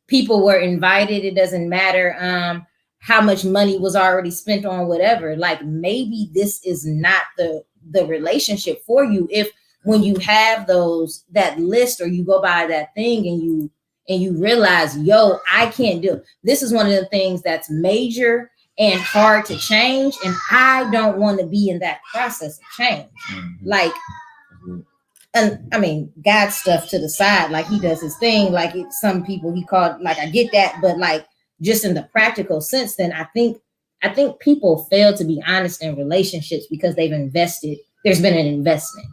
people were invited. It doesn't matter how much money was already spent on whatever. Like maybe this is not the relationship for you. If when you have that list or you go by that thing and you realize, yo, I can't do it. This is one of the things that's major and hard to change, and I don't want to be in that process of change. Like, and I mean, God stuff to the side, like he does his thing. Like some people he called, like, I get that, but like just in the practical sense, then I think people fail to be honest in relationships because they've invested. There's been an investment,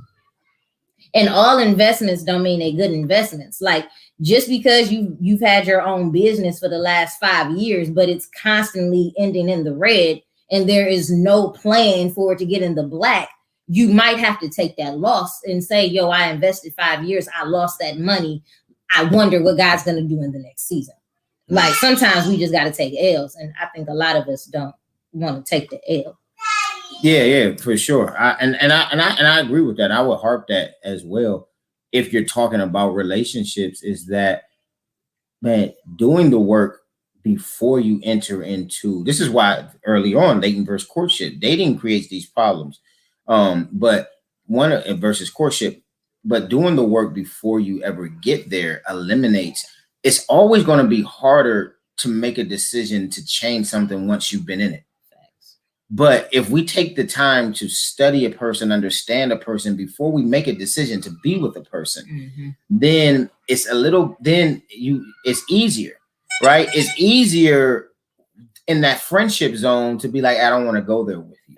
and all investments don't mean they're good investments. Like just because you've had your own business for the last 5 years, but it's constantly ending in the red, and there is no plan for it to get in the black, you might have to take that loss and say, yo, I invested 5 years. I lost that money. I wonder what God's going to do in the next season. Like sometimes we just got to take L's. And I think a lot of us don't want to take the L. Yeah, for sure. I agree with that. I would harp that as well. If you're talking about relationships, is that, man, doing the work before you enter into, this is why early on, dating versus courtship, dating creates these problems. But one versus courtship, but doing the work before you ever get there eliminates. It's always going to be harder to make a decision to change something once you've been in it. But if we take the time to study a person, understand a person before we make a decision to be with a person, then it's it's easier, right? It's easier in that friendship zone to be like, I don't want to go there with you.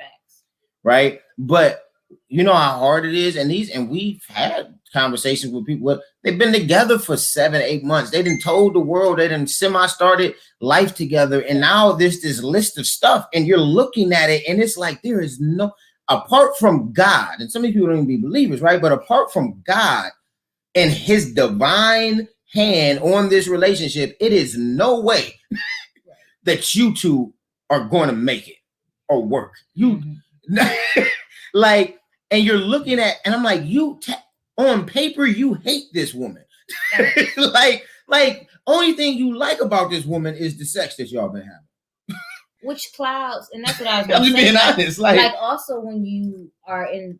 Right. But you know how hard it is. And we've had conversations with people. They've been together for 7-8 months. They done told the world, they done semi-started life together. And now there's this list of stuff, and you're looking at it, and it's like, there is no, apart from God, and some of you don't even be believers, right? But apart from God and his divine hand on this relationship, it is no way that you two are going to make it or work. Like, and you're looking at, and I'm like, on paper, you hate this woman. like only thing you like about this woman is the sex that y'all been having. Which clouds, and that's what I was I'm just being honest. Like also when you are in,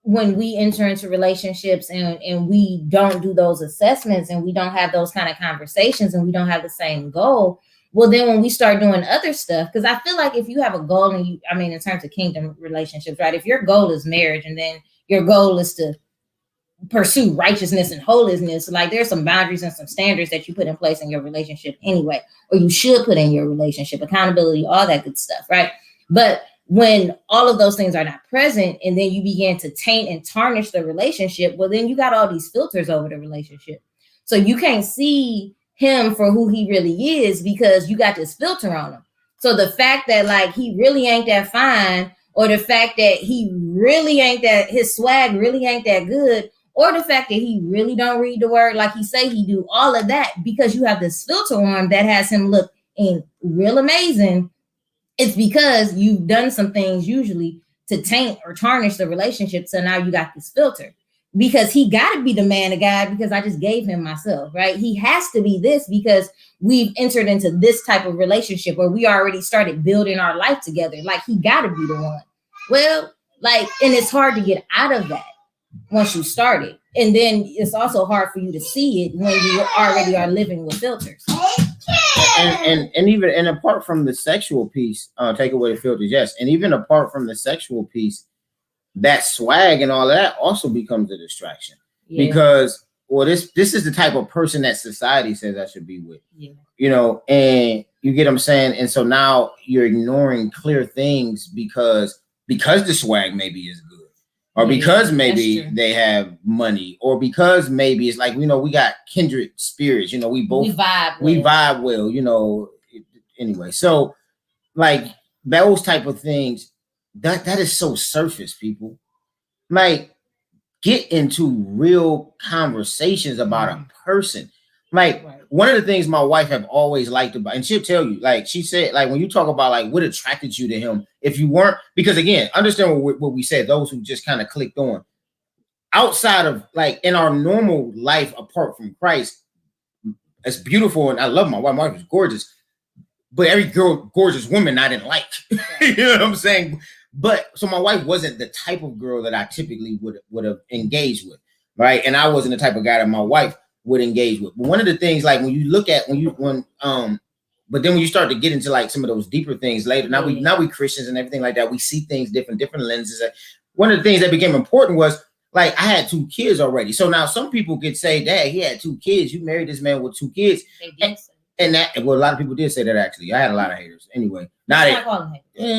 when we enter into relationships and we don't do those assessments and we don't have those kind of conversations and we don't have the same goal, well, then when we start doing other stuff, because I feel like if you have a goal and in terms of kingdom relationships, right? If your goal is marriage and then your goal is to pursue righteousness and holiness, like there's some boundaries and some standards that you put in place in your relationship anyway, or you should put in your relationship, accountability, all that good stuff, right? But when all of those things are not present and then you begin to taint and tarnish the relationship, well, then you got all these filters over the relationship. So you can't see him for who he really is because you got this filter on him. So the fact that like he really ain't that fine, or the fact that he really ain't that, his swag really ain't that good, or the fact that he really don't read the word like he say he do, all of that because you have this filter on that has him look in real amazing. It's because you've done some things usually to taint or tarnish the relationship. So now you got this filter. Because he got to be the man of God because I just gave him myself, right? He has to be this because we've entered into this type of relationship where we already started building our life together. Like he got to be the one. Well, like, and it's hard to get out of that once you started. And then it's also hard for you to see it when you already are living with filters. And even apart from the sexual piece, take away the filters, yes. And even apart from the sexual piece, that swag and all of that also becomes a distraction because, well, this is the type of person that society says I should be with, you know, and you get what I'm saying. And so now you're ignoring clear things because the swag maybe is good, or because maybe they have money, or because maybe it's like, you know, we got kindred spirits, you know, we vibe well, you know, anyway. So like those type of things, that is so surface, people. Like, get into real conversations about a person. Like, one of the things my wife have always liked about, and she'll tell you, like, she said, like, when you talk about like what attracted you to him, if you weren't, because again, understand what we said, those who just kind of clicked on, outside of like in our normal life apart from Christ, it's beautiful, and I love my wife. My wife is gorgeous, but every gorgeous woman I didn't like. You know what I'm saying? But so my wife wasn't the type of girl that I typically would have engaged with, right? And I wasn't the type of guy that my wife would engage with. But one of the things, like when you look at but then when you start to get into like some of those deeper things later, now we Christians and everything like that, we see things different lenses. One of the things that became important was like I had 2 kids already. So now some people could say, Dad, he had 2 kids. You married this man with 2 kids. And that, well, a lot of people did say that actually. I had a lot of haters. Anyway,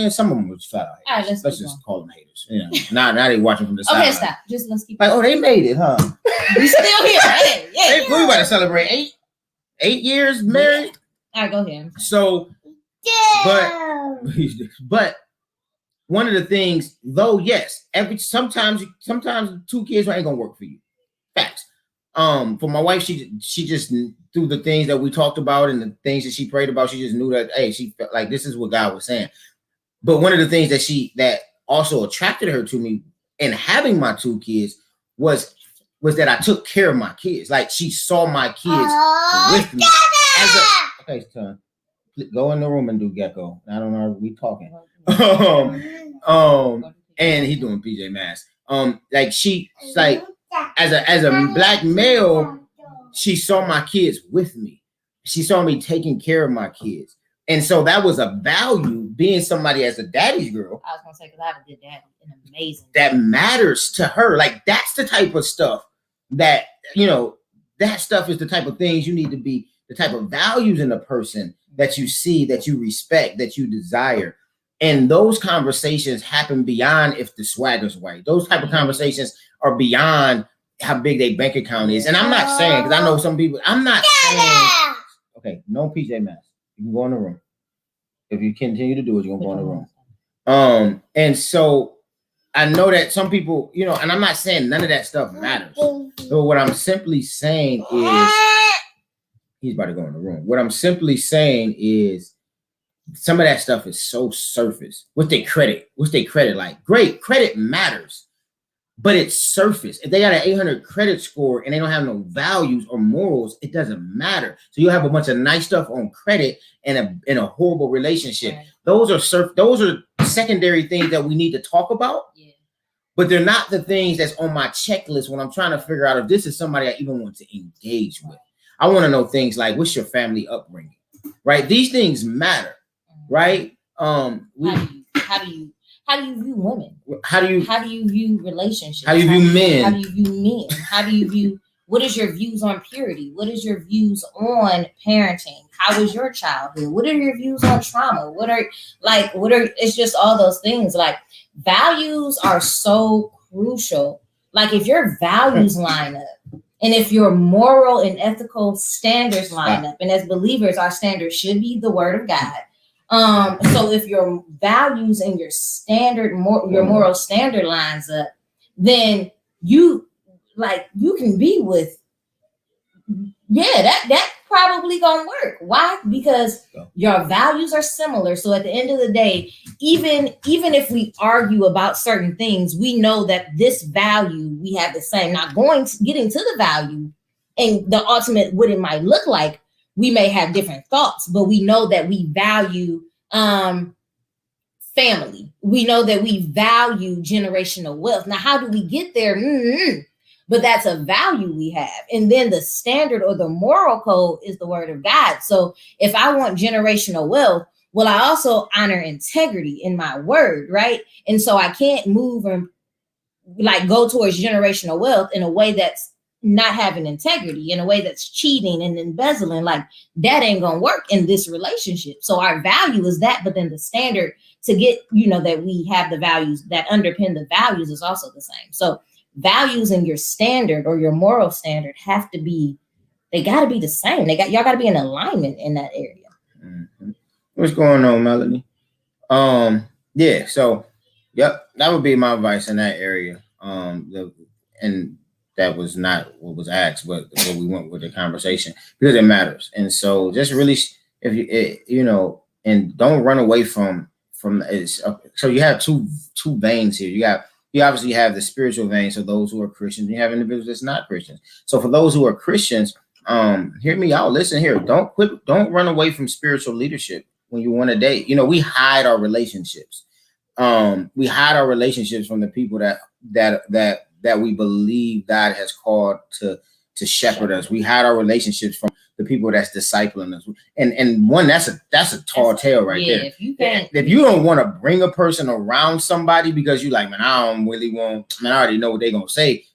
some of them was flat out haters. Let's just call them haters. You know, now they watching from the side. Okay, stop. Just let's keep. Like, oh, they made it, huh? We still here. We about to celebrate 8 years married. All right, go ahead. So, but one of the things, though, yes, sometimes 2 kids ain't gonna work for you. Facts. For my wife, she just through the things that we talked about and the things that she prayed about, she just knew that, hey, she felt like this is what God was saying. But one of the things that also attracted her to me in having my 2 kids was that I took care of my kids. Like she saw my kids with me. Okay, son, go in the room and do Gecko. I don't know, we talking. And he's doing PJ Masks. Like she, like as a black male, she saw my kids with me. She saw me taking care of my kids. And so that was a value, being somebody as a daddy's girl. I was gonna say, because I have a good daddy, and amazing. That matters to her. Like that's the type of stuff that, you know, that stuff is the type of things you need to be, the type of values in a person that you see, that you respect, that you desire. And those conversations happen beyond if the swagger's white. Those type of conversations are beyond how big their bank account is. And I'm not saying, because I know some people, I'm not saying, okay, no PJ Masks. You can go in the room. If you continue to do it, you're gonna go in the room. And so I know that some people, you know, and I'm not saying none of that stuff matters. So what I'm simply saying is, he's about to go in the room. What I'm simply saying is some of that stuff is so surface. What's their credit like? Great, credit matters, but it's surface. If they got an 800 credit score and they don't have no values or morals, it doesn't matter. So you'll have a bunch of nice stuff on credit and in a horrible relationship. Right. Those are secondary things that we need to talk about. Yeah. But they're not the things that's on my checklist when I'm trying to figure out if this is somebody I even want to engage with. I want to know things like, what's your family upbringing, right? These things matter, right? How do you view women? How do you view relationships? How do you view men? How do you view men? How do you view, what is your views on purity? What is your views on parenting? How was your childhood? What are your views on trauma? It's just all those things. Like values are so crucial. Like if your values line up, and if your moral and ethical standards line up, and as believers, our standards should be the word of God. So if your values and your moral standard lines up, then you can be with, that probably gonna work. Why? Because your values are similar. So at the end of the day, even if we argue about certain things, we know that this value we have the same. Not getting to the value and the ultimate what it might look like, we may have different thoughts, but we know that we value family. We know that we value generational wealth. Now, how do we get there? But that's a value we have. And then the standard or the moral code is the word of God. So if I want generational wealth, well, I also honor integrity in my word, right? And so I can't move and go towards generational wealth in a way that's not having integrity, in a way that's cheating and embezzling. Like that ain't gonna work in this relationship. So our value is that, but then the standard to get, that we have the values that underpin the values is also the same. So values and your standard or your moral standard they got to be the same. Y'all got to be in alignment in that area. Mm-hmm. What's going on, Melanie? Yeah. So, yep, that would be my advice in that area. And that was not what was asked, but what we went with the conversation because it matters. And so, just really, and don't run away from it. So you have two veins here. You obviously have the spiritual vein, so those who are Christians. You have individuals that's not Christians. So for those who are Christians, hear me out. Listen here. Don't run away from spiritual leadership when you want to date. We hide our relationships. We hide our relationships from the people that we believe God has called to to shepherd us. We hide our relationships from the people that's discipling us. And one, that's a tall tale right there. If you don't want to bring a person around somebody because you like, man, I don't really want, man, I already know what they're gonna say.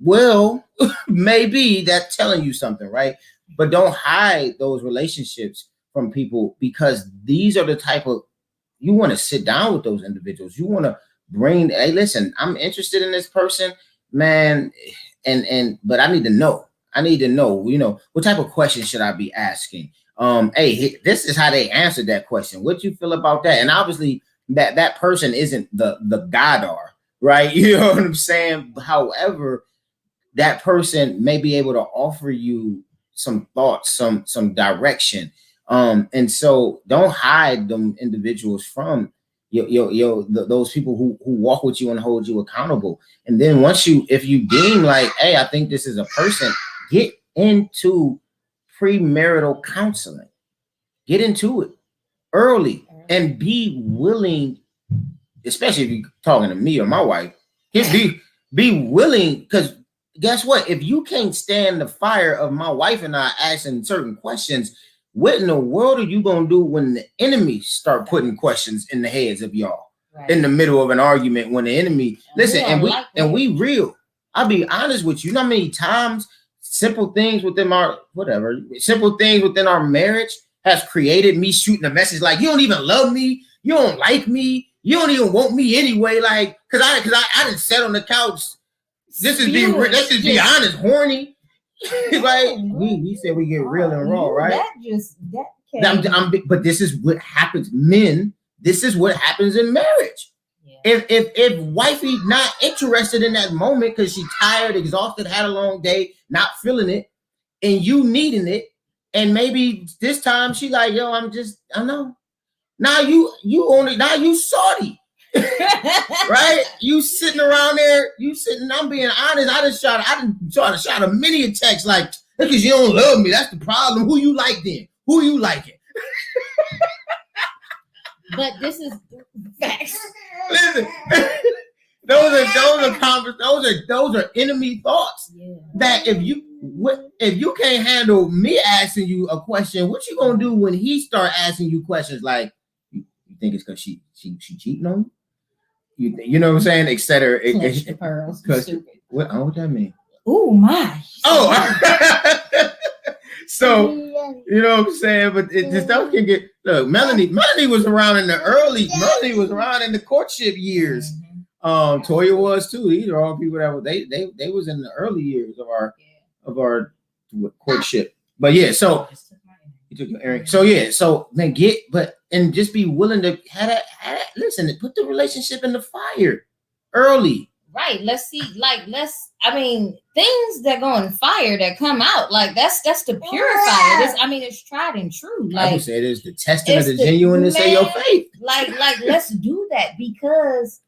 Well, maybe that's telling you something, right? But don't hide those relationships from people, because these are the type of, you want to sit down with those individuals. You want to bring, hey, listen, I'm interested in this person, man, but I need to know. What type of questions should I be asking? Hey, this is how they answered that question. What you feel about that? And obviously that person isn't the Godar, right? You know what I'm saying? However, that person may be able to offer you some thoughts, some direction. And so don't hide them individuals from those people who walk with you and hold you accountable. And then if you deem like, hey, I think this is a person, get into premarital counseling. Get into it early and be willing, especially if you're talking to me or my wife, be willing, because guess what? If you can't stand the fire of my wife and I asking certain questions, what in the world are you going to do when the enemy start putting questions in the heads of y'all in the middle of an argument? When the enemy, listen, and we real. I'll be honest with you. You know how many times simple things within our marriage has created me shooting a message like, you don't even love me. You don't like me. You don't even want me anyway. Like, cause I didn't sit on the couch. Let's just be honest, horny. Like we said, we get real and raw, right? But this is what happens, men. This is what happens in marriage. Yeah. If wifey not interested in that moment because she's tired, exhausted, had a long day, not feeling it, and you needing it, and maybe this time she like, yo, I know. Now you salty. Right? You sitting around there, I'm being honest. I done tried to shot a many a text like, because you don't love me. That's the problem. Who you like then? Who you liking? But this is facts. Listen, those are enemy thoughts. Yeah. That if you can't handle me asking you a question, what you gonna do when he start asking you questions like, you think it's because she cheating on you? You know what I'm saying? Etc. What that mean? Oh my! Oh, so you know what I'm saying? But the stuff can get. Look, Melanie was around in the courtship years. Toya was too. These are all people that were they was in the early years of our courtship. But yeah, so you took your earring. So yeah, so then and just be willing to have that. Listen, put the relationship in the fire early. Right. Let's see. Things that go in fire that come out, like that's to purify it. It's tried and true. Like I would say it is the testing of the genuineness of your faith. Like let's do that, because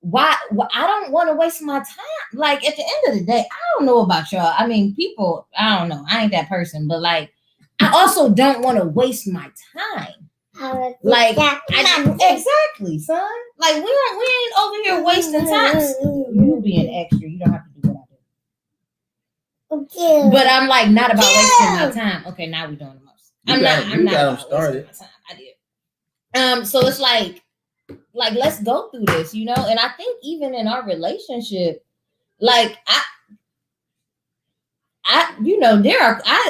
why I don't want to waste my time. Like at the end of the day, I don't know about y'all. People, I don't know. I ain't that person, but like I also don't want to waste my time. Exactly, son. Like we ain't over here wasting time. You being extra, you don't have to do what I do. Okay. But I'm like not about wasting my time. Okay, now we're doing the most. I'm not about started. Wasting my time. I did. So it's like let's go through this, And I think even in our relationship, like I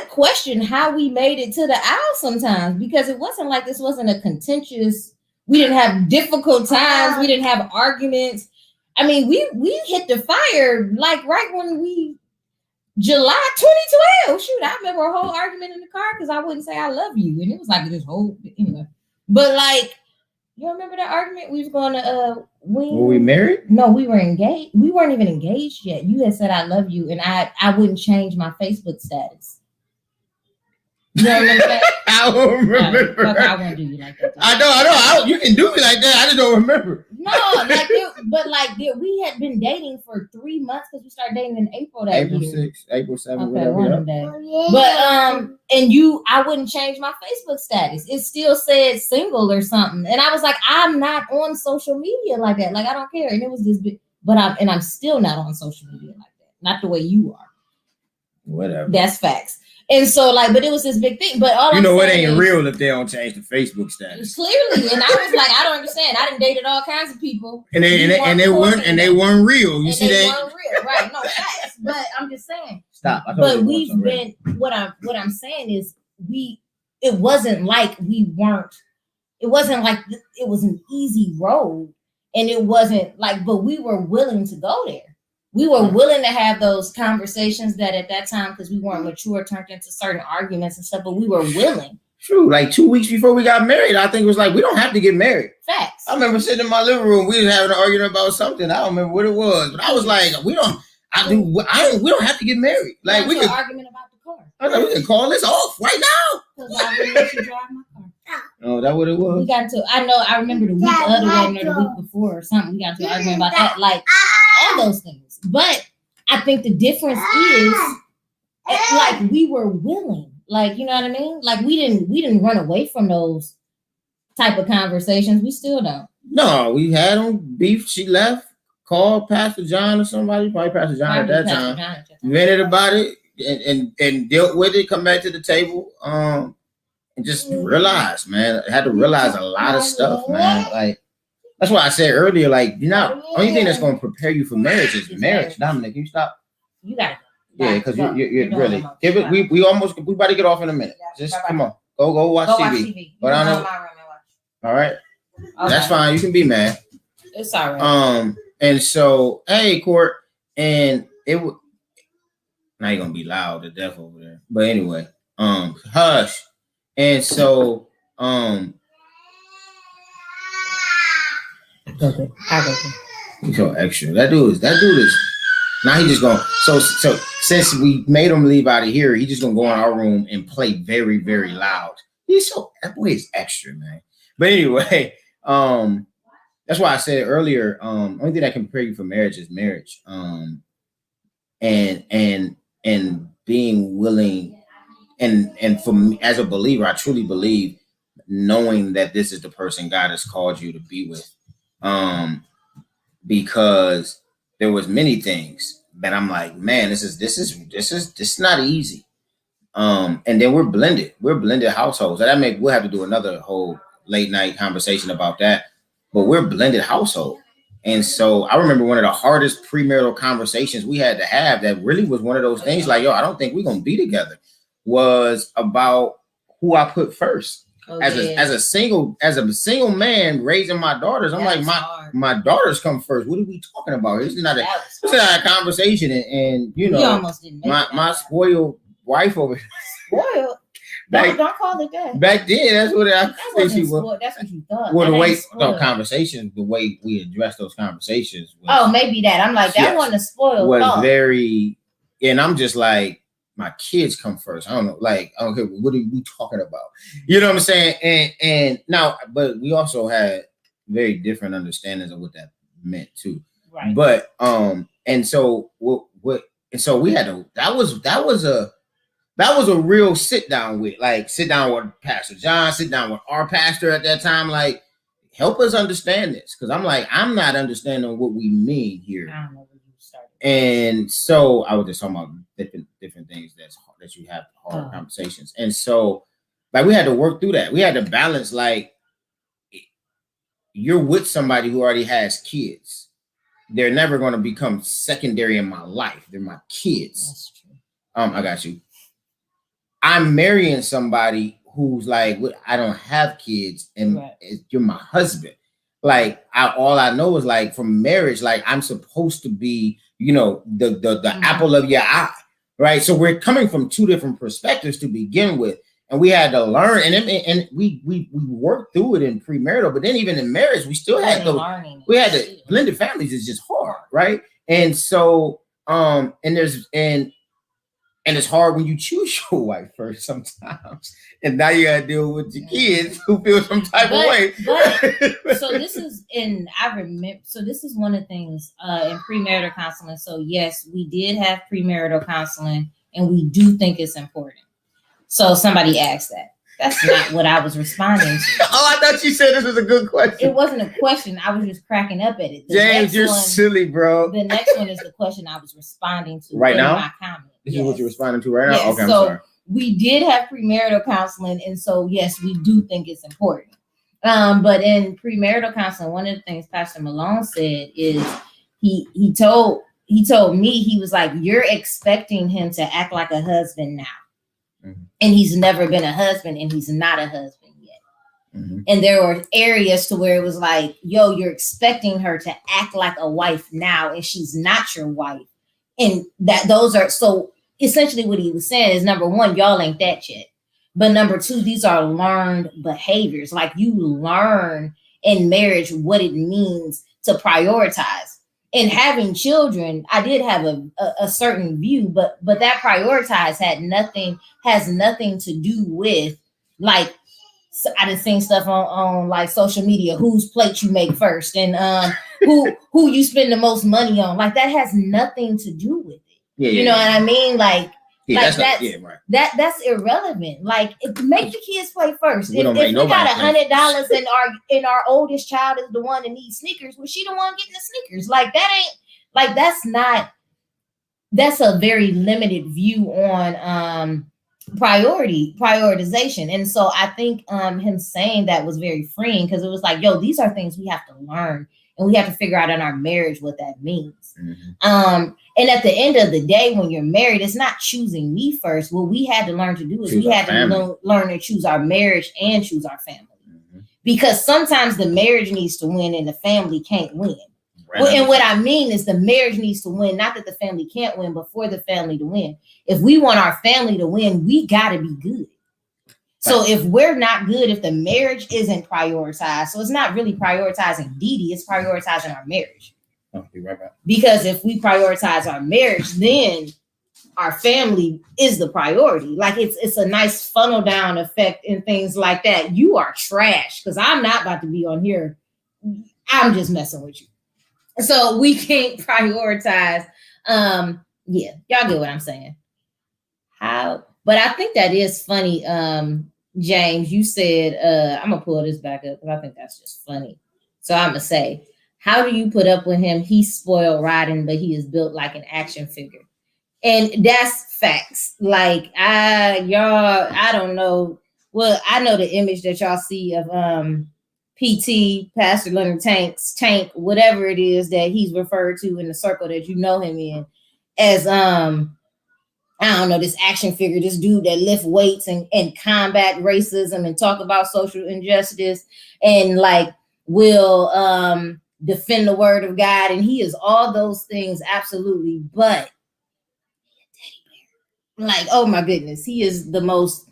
question how we made it to the aisle sometimes, because it wasn't like this wasn't a contentious. We didn't have difficult times. We didn't have arguments. We hit the fire like right when July 2012. Shoot, I remember a whole argument in the car because I wouldn't say I love you, and it was like this whole anyway. But like, you remember that argument? We was going to were we married? No, we were engaged. We weren't even engaged yet. You had said I love you, and I wouldn't change my Facebook status. You don't remember that? I don't remember. I won't do you like that. I know. You can do me like that. I just don't remember. No, we had been dating for 3 months because we started dating in April that April year. 6th, April 7th, okay, whatever. But I wouldn't change my Facebook status. It still said single or something, and I was like, I'm not on social media like that. Like I don't care, and it was this big. But I'm still not on social media like that. Not the way you are. Whatever. That's facts. And so, like, but it was this big thing. But all you I'm know, it saying ain't is, real if they don't change the Facebook status. clearly. And I was like, I don't understand. I done dated all kinds of people, And they weren't real. You see they that? weren't real, right? No facts. But I'm just saying. Stop. But we've been. What I'm saying is, it wasn't like we weren't. It wasn't like it was an easy road, and it wasn't like. But we were willing to go there. We were willing to have those conversations that at that time, because we weren't mature, turned into certain arguments and stuff, but we were willing. True. Like 2 weeks before we got married, I think it was like, we don't have to get married. Facts. I remember sitting in my living room, we was having an argument about something. I don't remember what it was, but I was like, we don't have to get married. Like, we could argument about the car. I was like, we can call this off right now. Because I wouldn't let you drive my car. Oh, that what it was? We got into, I remember the week of the wedding or the week before or something. We got into an argument about that, like all those things. But I think the difference is, like, we were willing, like, you know what I mean? Like, we didn't run away from those type of conversations. We still don't. No, we had them beef. She left, called Pastor John or somebody, probably Pastor John at that time, vented about it and dealt with it, come back to the table, and just realized, man, I had to realize a lot of stuff, man. Like, that's why I said earlier, like, only thing that's going to prepare you for marriage is marriage. Dominic, you stop. You got it. Yeah, because you're really give it. We about to get off in a minute. Just come on, go watch TV. Go down there. All right, that's fine. You can be mad. It's all right. And so, hey, Court, and it would. Now you're gonna be loud to death over there. But anyway, hush. And so, Okay. He's so extra. That dude is. Now he just going. So since we made him leave out of here, he just gonna go in our room and play very, very loud. That boy is extra, man. But anyway, that's why I said earlier, only thing that can prepare you for marriage is marriage. And being willing, and for me as a believer, I truly believe knowing that this is the person God has called you to be with. Because there was many things that I'm like, man, this is not easy. And then we're blended households. We'll have to do another whole late night conversation about that. But we're blended household. And so I remember one of the hardest premarital conversations we had to have that really was one of those things like, yo, I don't think we're gonna be together, was about who I put first. As a single man raising my daughters, I'm like, my daughters come first. What are we talking about? This is not a conversation. And you know, my spoiled wife over here. Spoiled? Don't call it that. Back then, that's what I think she was. That's what you thought. Well, conversations, the way we addressed those conversations. Maybe that. I'm like, that wasn't a spoiled thought. Very, and I'm just like, my kids come first. I don't know. Like, I don't care. What are we talking about? You know what I'm saying? And now, but we also had very different understandings of what that meant too. Right. But and so and so we had to. That was a real sit down with Pastor John, sit down with our pastor at that time. Like, help us understand this, because I'm like, I'm not understanding what we mean here. I don't know where you started. And so I was just talking about different things that you have hard conversations. And so, like, we had to work through that. We had to balance, like, you're with somebody who already has kids. They're never going to become secondary in my life. They're my kids. That's true. I got you. I'm marrying somebody who's like, I don't have kids, and you're my husband. Like, all I know is, like, from marriage, like, I'm supposed to be, you know, the apple of your eye, right? So we're coming from two different perspectives to begin with, and we had to learn, and we worked through it in premarital, but then even in marriage, we still had to. We had to. Blended families is just hard, right? And so, and it's hard when you choose your wife first sometimes. And now you gotta deal with your kids who feel some type of way. So this is one of the things in premarital counseling. So yes, we did have premarital counseling, and we do think it's important. So somebody asked that. That's not what I was responding to. Oh, I thought you said this was a good question. It wasn't a question. I was just cracking up at it. James, you're silly, bro. The next one is the question I was responding to right now. My comment. This is what you're responding to right now? Yes, Okay, I'm so sorry. we did have premarital counseling, and so yes, we do think it's important. But in premarital counseling, one of the things Pastor Malone said is he told me, he was like, you're expecting him to act like a husband now. Mm-hmm. And he's never been a husband, and he's not a husband yet. Mm-hmm. And there were areas to where it was like, yo, you're expecting her to act like a wife now, and she's not your wife. And those are, so essentially what he was saying is, number one, y'all ain't that yet. But number two, these are learned behaviors. Like, you learn in marriage what it means to prioritize. And having children, I did have a certain view, but that prioritize has nothing to do with, like, I done seen stuff on like social media, whose plate you make first, and who you spend the most money on. Like, that has nothing to do with it. Yeah, you know what I mean? Like, yeah, like that's irrelevant. Like, make the kids play first. If we got $100 and our oldest child is the one that needs sneakers, well, she the one getting the sneakers. Like, that ain't, like, that's a very limited view on prioritization. And so I think him saying that was very freeing, because it was like, yo, these are things we have to learn, and we have to figure out in our marriage what that means. Mm-hmm. And at the end of the day, when you're married, it's not choosing me first. What we had to learn to do is we had to learn to choose our marriage and choose our family. Mm-hmm. Because sometimes the marriage needs to win and the family can't win. Right. Well, and what I mean is, the marriage needs to win, not that the family can't win, but for the family to win. If we want our family to win, we got to be good. So if we're not good, if the marriage isn't prioritized, so it's not really prioritizing Dee, it's prioritizing our marriage. I'll be right back. Because if we prioritize our marriage, then our family is the priority. Like, it's a nice funnel down effect and things like that. You are trash, because I'm not about to be on here. I'm just messing with you. So we can't prioritize. Yeah, y'all get what I'm saying. But I think that is funny. James, you said, I'm gonna pull this back up because I think that's just funny. So I'm gonna say, how do you put up with him? He's spoiled rotten, but he is built like an action figure. And that's facts. Like, I don't know. Well, I know the image that y'all see of PT, Pastor Leonard Tank, whatever it is that he's referred to in the circle that you know him in, as I don't know, this action figure, this dude that lift weights and combat racism and talk about social injustice, and like will defend the word of God, and he is all those things, absolutely. But like, oh my goodness, he is the most,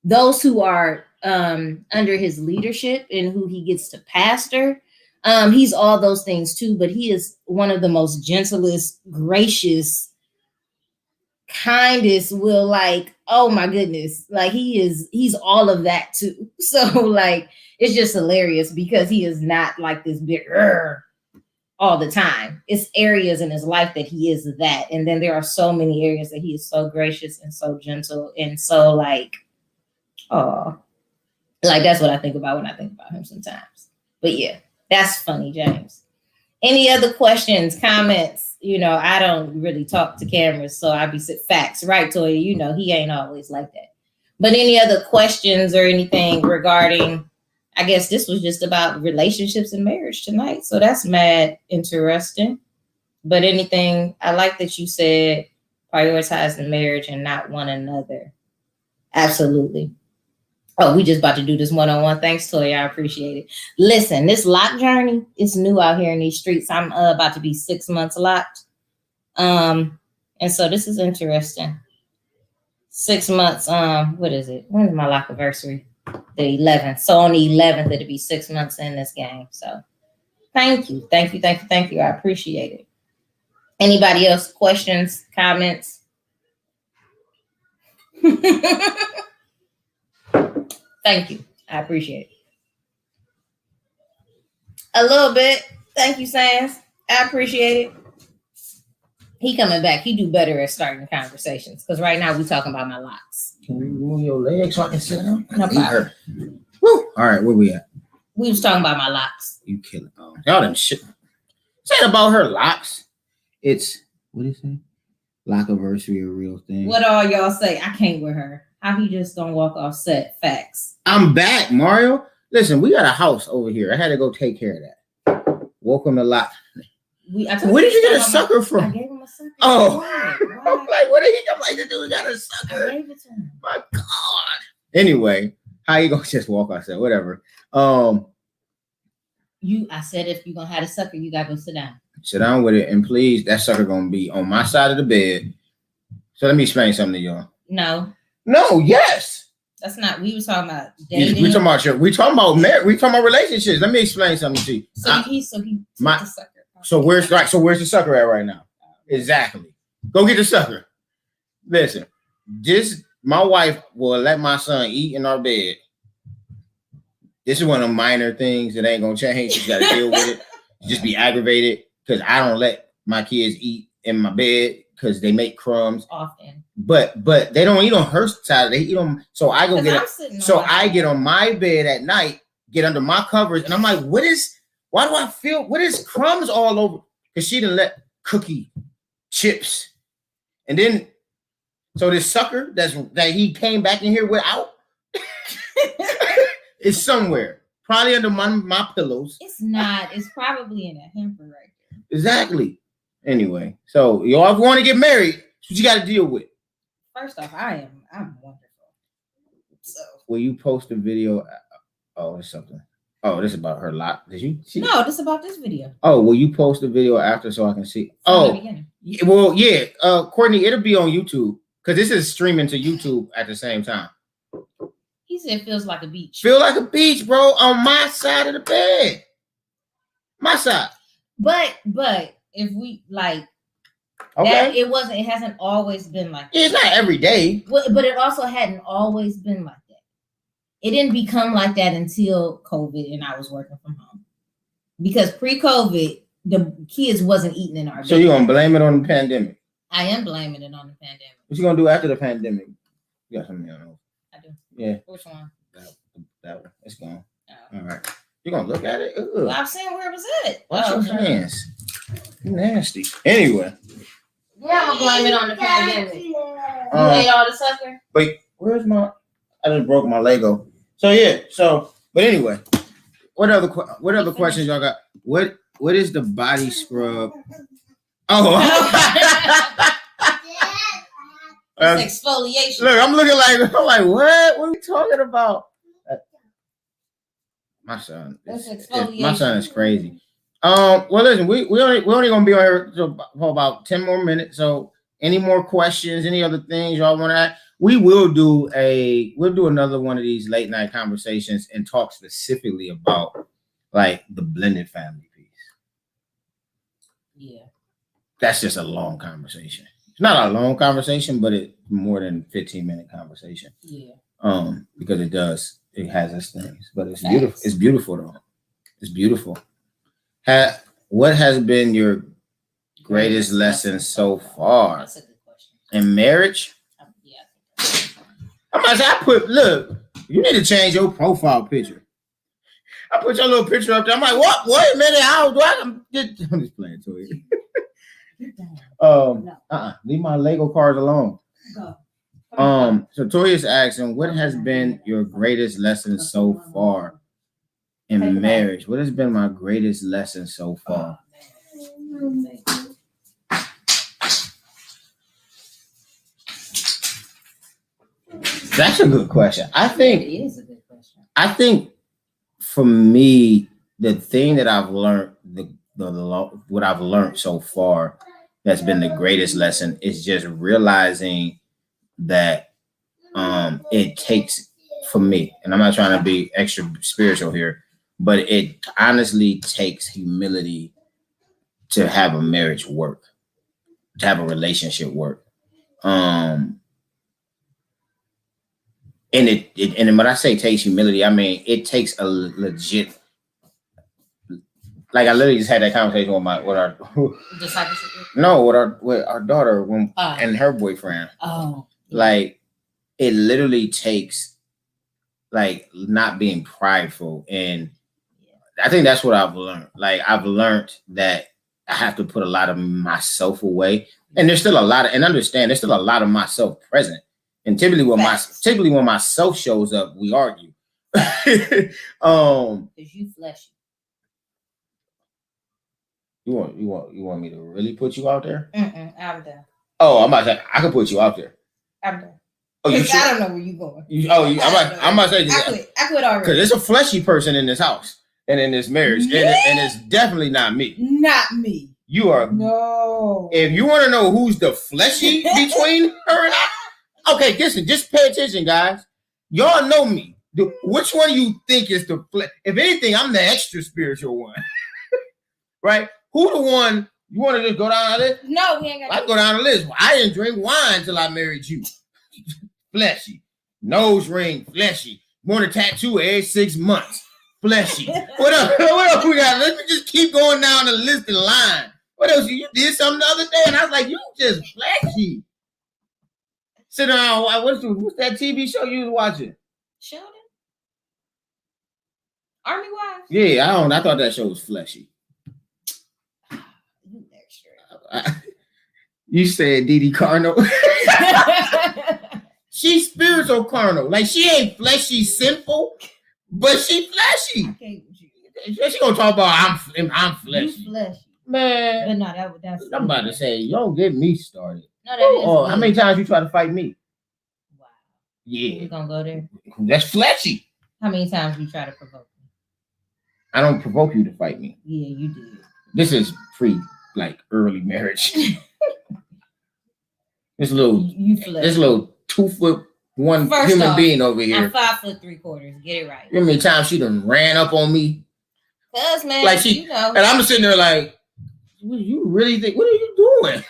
those who are under his leadership and who he gets to pastor, he's all those things too, but he is one of the most gentlest, gracious, kindest, will, like, oh my goodness, like he's all of that too. So like, it's just hilarious because he is not like this big all the time. It's areas in his life that he is that, and then there are so many areas that he is so gracious and so gentle and so like, oh, like that's what I think about when I think about him sometimes. But yeah, that's funny, James. Any other questions, comments? You know, I don't really talk to cameras, so I be facts, right, Toya? You know, he ain't always like that. But any other questions or anything regarding, I guess this was just about relationships and marriage tonight. So that's mad interesting. But anything, I like that you said prioritize the marriage and not one another. Absolutely. Oh, we just about to do this one-on-one. Thanks, Toya. I appreciate it. Listen, this lock journey is new out here in these streets. I'm about to be 6 months locked. And so this is interesting. 6 months. What is it? When is my lock anniversary? The 11th. So on the 11th, it'll be 6 months in this game. So thank you. Thank you. Thank you. Thank you. I appreciate it. Anybody else? Questions, comments? Thank you. I appreciate it. A little bit. Thank you, Sans. I appreciate it. He coming back. He do better at starting conversations because right now we talking about my locks. Can we move your legs so I can sit down? No problem. Woo. All right, where we at? We was talking about my locks. You killing? Y'all done shit. It's ain't about her locks. It's, what do you say? Lockiversary a real thing. What all y'all say? I can't with her. How he just don't walk off set? Facts. I'm back, Mario. Listen, we got a house over here. I had to go take care of that. Welcome to Lock. Where did you get a sucker from? I gave him a sucker. Oh. Why? I'm like, what did he come like to do? We got a sucker. I gave it to him. My God. Anyway, how you gonna just walk outside? Whatever. I said if you're gonna have a sucker, you gotta go sit down. Sit down with it, and please, that sucker gonna be on my side of the bed. So let me explain something to y'all. No, yes. that's not. We were talking about dating. We talking about marriage. We talking about relationships. Let me explain something to you. So he took the sucker. So where's the sucker at right now? Exactly. Go get the sucker. Listen, my wife will let my son eat in our bed. This is one of the minor things that ain't gonna change. You gotta deal with it. Just be aggravated because I don't let my kids eat in my bed because they make crumbs Often. But they don't eat on her side. They eat on. So I go get it. So I get on my bed at night, get under my covers, and I'm like, why do I feel? What is crumbs all over? Because she done let cookie chips, and then so this sucker that he came back in here without is somewhere, probably under my pillows. It's not. It's probably in a hamper right there. Exactly. Anyway, so y'all want to get married, that's what you got to deal with. First off, I'm wonderful. So will you post a video? Oh, it's something. Oh, this is about her lot. Did you see? No, this is about this video. Oh, will you post the video after so I can see? Courtney, it'll be on YouTube because this is streaming to YouTube at the same time. He said feels like a beach. Feel like a beach, bro, on my side of the bed. My side. But if we like that, it hasn't always been like that. It's not every day. But it also hadn't always been like that. It didn't become like that until COVID and I was working from home. Because pre-COVID, the kids wasn't eating in our bed. So you're gonna blame it on the pandemic? I am blaming it on the pandemic. What you gonna do after the pandemic? You got something on? I do. Yeah. Which one? That one. It's gone. Oh. All right. You gonna look at it? Well, I'm saying where it was at. Wash your hands. You nasty. Anyway. Yeah, I'm gonna blame it on the pandemic. You ate all the sucker? Wait, where's my? I just broke my Lego. So yeah. But anyway, what other questions y'all got? What is the body scrub? Oh. It's exfoliation. Look, I'm like, what? What are we talking about? My son is crazy. Well, listen, we only gonna be on here for about 10 more minutes. So, any more questions? Any other things y'all want to add? We'll do another one of these late night conversations and talk specifically about like the blended family piece. Yeah, that's just a long conversation. It's not a long conversation, but it's more than 15-minute conversation. Yeah. Because it has its things, but it's beautiful. It's beautiful though. It's beautiful. What has been your greatest lesson so far? That's a good question. In marriage? Yeah. I'm about to say, look, you need to change your profile picture. I put your little picture up there. I'm like, what? Wait a minute. How do I'm just playing to you. Leave my Lego cars alone. Go. So Toya's asking, what has been your greatest lesson so far in marriage? What has been my greatest lesson so far? That's a good question. I think it is a good question. I think for me, the thing that I've learned, what I've learned so far, that's been the greatest lesson is just realizing that it takes, for me, and I'm not trying to be extra spiritual here, but it honestly takes humility to have a marriage work, to have a relationship work. And when I say takes humility, I mean it takes a legit. Like I literally just had that conversation with our daughter and her boyfriend. Oh, like it literally takes like not being prideful, and I think that's what I've learned. Like I've learned that I have to put a lot of myself away. And there's still a lot of, and understand there's still a lot of myself present. And typically when myself shows up, we argue. Because you fleshy. You want me to really put you out there? I'm done. Oh, I'm about to say I can put you out there. I'm done. Oh, you sure? I don't know where you going. I'm about to say I quit already. Because there's a fleshy person in this house and in this marriage, and it's definitely not me. Not me. You are. No. If you want to know who's the fleshy between her and I, okay, listen, just pay attention, guys. Y'all know me. Which one do you think is the flesh? If anything, I'm the extra spiritual one. Right? Who the one you want to just go down the list? No, we ain't got. I go down the list. I didn't drink wine till I married you. Fleshy. Nose ring, fleshy. Want a tattoo every 6 months. Fleshy. What else we got? Let me just keep going down the list and line. What else? You did something the other day, and I was like, you just fleshy. Sit down. What's that TV show you was watching? Sheldon? Army Wives? Yeah, I thought that show was fleshy. You extra. You said Didi Carno. She's spiritual carnal. Like, she ain't fleshy sinful, but she fleshy. Okay, She gonna talk about I'm fleshy. You fleshy. Man. But no, that's I'm about to say, you don't get me started. No, that is how many times you try to fight me? Wow. Yeah. We're gonna go there. That's fleshy. How many times you try to provoke me? I don't provoke you to fight me. Yeah, you did. This is early marriage. This little 2'1" human being over here. I'm 5'3". Get it right. You know how many times she done ran up on me? Cause man, and I'm sitting there like, you really think? What are you doing?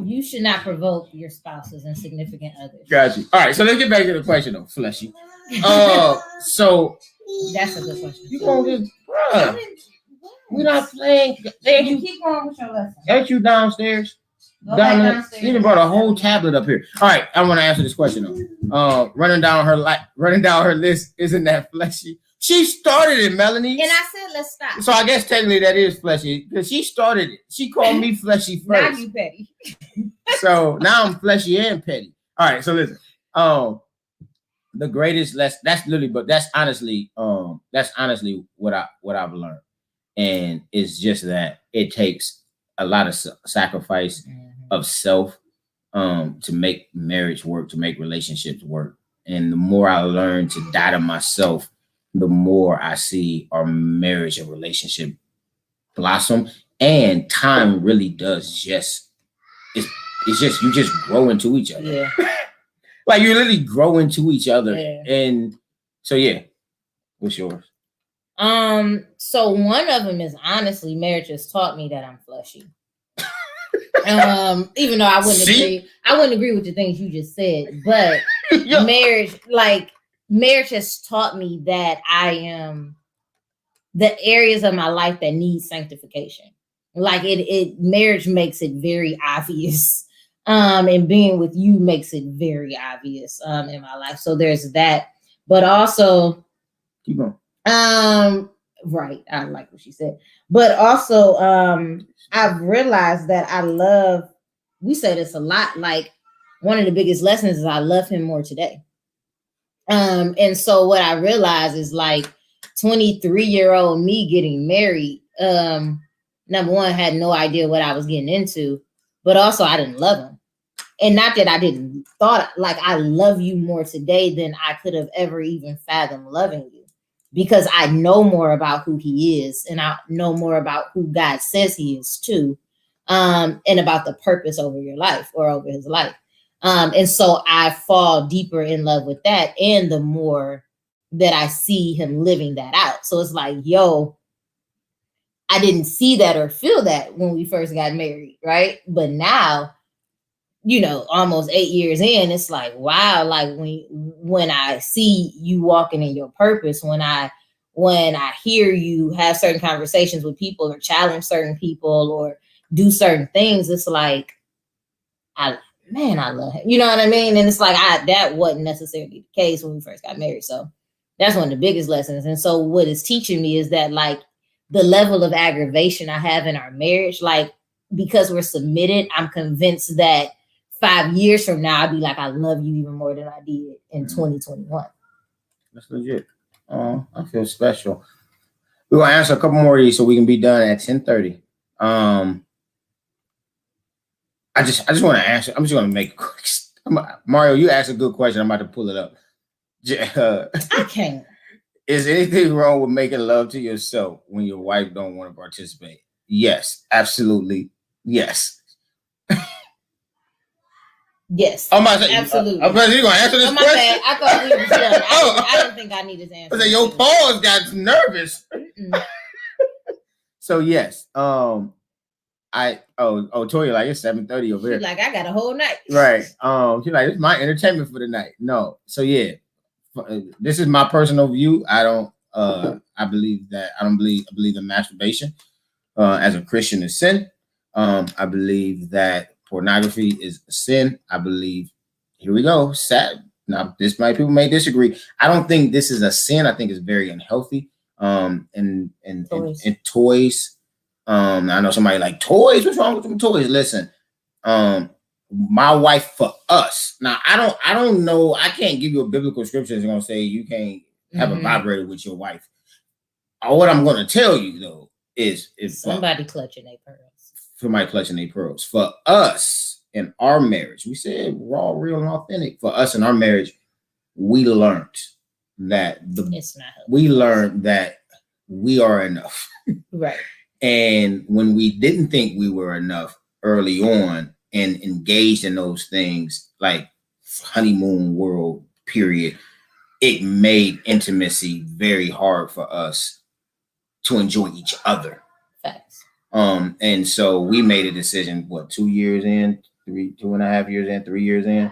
You should not provoke your spouses and significant others. Got you. All right, so let's get back to the question though, fleshy. So that's a good question. You gonna just, bruh? We're not playing. You keep going with your lesson. Ain't you downstairs? Downstairs. You even brought a whole tablet up here. All right, I want to answer this question though. Running down her list, isn't that fleshy? She started it, Melanie. And I said, let's stop. So I guess technically that is fleshy because she started it. She called me fleshy first. Now you petty. So now I'm fleshy and petty. All right, so listen. The greatest lesson. That's honestly what I've learned, and it's just that it takes a lot of sacrifice of self to make marriage work, to make relationships work. And the more I learn to die to myself, the more I see our marriage and relationship blossom. And time really does it's just you just grow into each other. Yeah. Like you literally grow into each other. Yeah. And so yeah. What's yours? So one of them is honestly, marriage has taught me that I'm fleshy. Even though I wouldn't agree with the things you just said, but marriage has taught me that I am the areas of my life that need sanctification. Like marriage makes it very obvious. And being with you makes it very obvious in my life. So there's that. But also keep going. Right. I like what she said. But also I've realized that we say this a lot, like one of the biggest lessons is I love him more today. And so what I realized is like 23-year-old me getting married, number one, had no idea what I was getting into, but also I didn't love him. And not that I didn't thought, like I love you more today than I could have ever even fathomed loving you, because I know more about who he is and I know more about who God says he is too, and about the purpose over your life or over his life. And so I fall deeper in love with that. And the more that I see him living that out. So it's like, I didn't see that or feel that when we first got married. Right. But now, almost 8 years in, it's like, wow, like when I see you walking in your purpose, when I hear you have certain conversations with people or challenge certain people or do certain things, it's like, I love him. You know what I mean? And it's like, that wasn't necessarily the case when we first got married. So that's one of the biggest lessons. And so what it's teaching me is that like the level of aggravation I have in our marriage, like, because we're submitted, I'm convinced that 5 years from now, I'll be like, I love you even more than I did in 2021. That's legit. I feel special. We're gonna answer a couple more of these so we can be done at 10:30. I just want to answer. I'm just gonna make a quick. Mario, you asked a good question. I'm about to pull it up. I can't. Is anything wrong with making love to yourself when your wife don't want to participate? Yes, absolutely. Yes. Yes. I'm about to say, absolutely. I'm about to say, you gonna answer this question? Bad. I thought we were done. I didn't think I needed to answer. I said, your pause got nervous. So yes. Toya, like it's 7:30 over here. She's like, I got a whole night. Right. She's like, it's my entertainment for the night. No. So yeah, this is my personal view. I don't believe in masturbation as a Christian is sin. I believe that pornography is a sin. I believe, here we go. Sad. Now, people may disagree. I don't think this is a sin. I think it's very unhealthy. And toys. I know somebody like toys. What's wrong with them toys? Listen, my wife for us. Now, I don't know. I can't give you a biblical scripture that's gonna say you can't have a vibrator with your wife. What I'm gonna tell you though is somebody clutching their pearls. Somebody clutching their pearls. For us in our marriage, we said raw, real, and authentic. For us in our marriage, we learned that we are enough. Right. And when we didn't think we were enough early on and engaged in those things, like honeymoon world period, it made intimacy very hard for us to enjoy each other. Facts. And so we made a decision, 2 years in, 2.5 years in, 3 years in?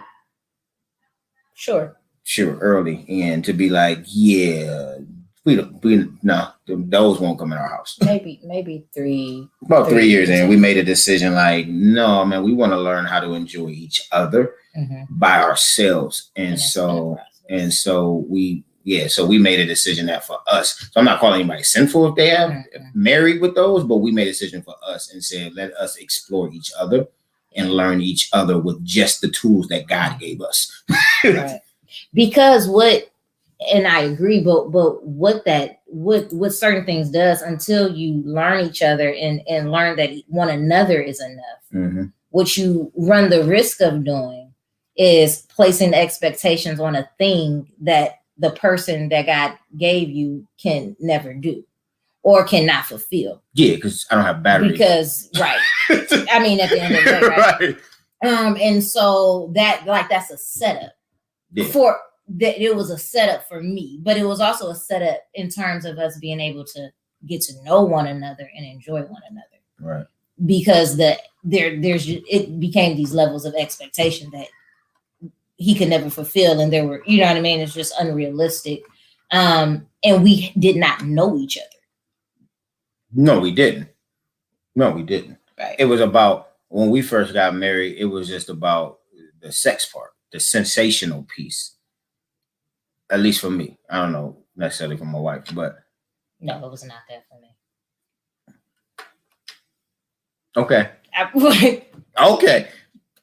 Sure, early. And to be like, yeah, those won't come in our house. Maybe three. About 3 years in, we made a decision like, no, man, we want to learn how to enjoy each other by ourselves. And so we made a decision that for us. So I'm not calling anybody sinful if they have married with those, but we made a decision for us and said, let us explore each other and learn each other with just the tools that God gave us. Right. Because and I agree, but what certain things does, until you learn each other and learn that one another is enough, what you run the risk of doing is placing expectations on a thing that the person that God gave you can never do or cannot fulfill. Yeah, because I don't have batteries. Because, right. I mean, at the end of the day, right? And so that's a setup for that. It was a setup for me, but it was also a setup in terms of us being able to get to know one another and enjoy one another. Right. Because it became these levels of expectation that he could never fulfill, and there were, you know what I mean? It's just unrealistic. And we did not know each other. No, we didn't. Right. It was about, when we first got married, it was just about the sex part, the sensational piece. At least for me. I don't know necessarily for my wife, but. No, it was not that for me. Okay. Okay.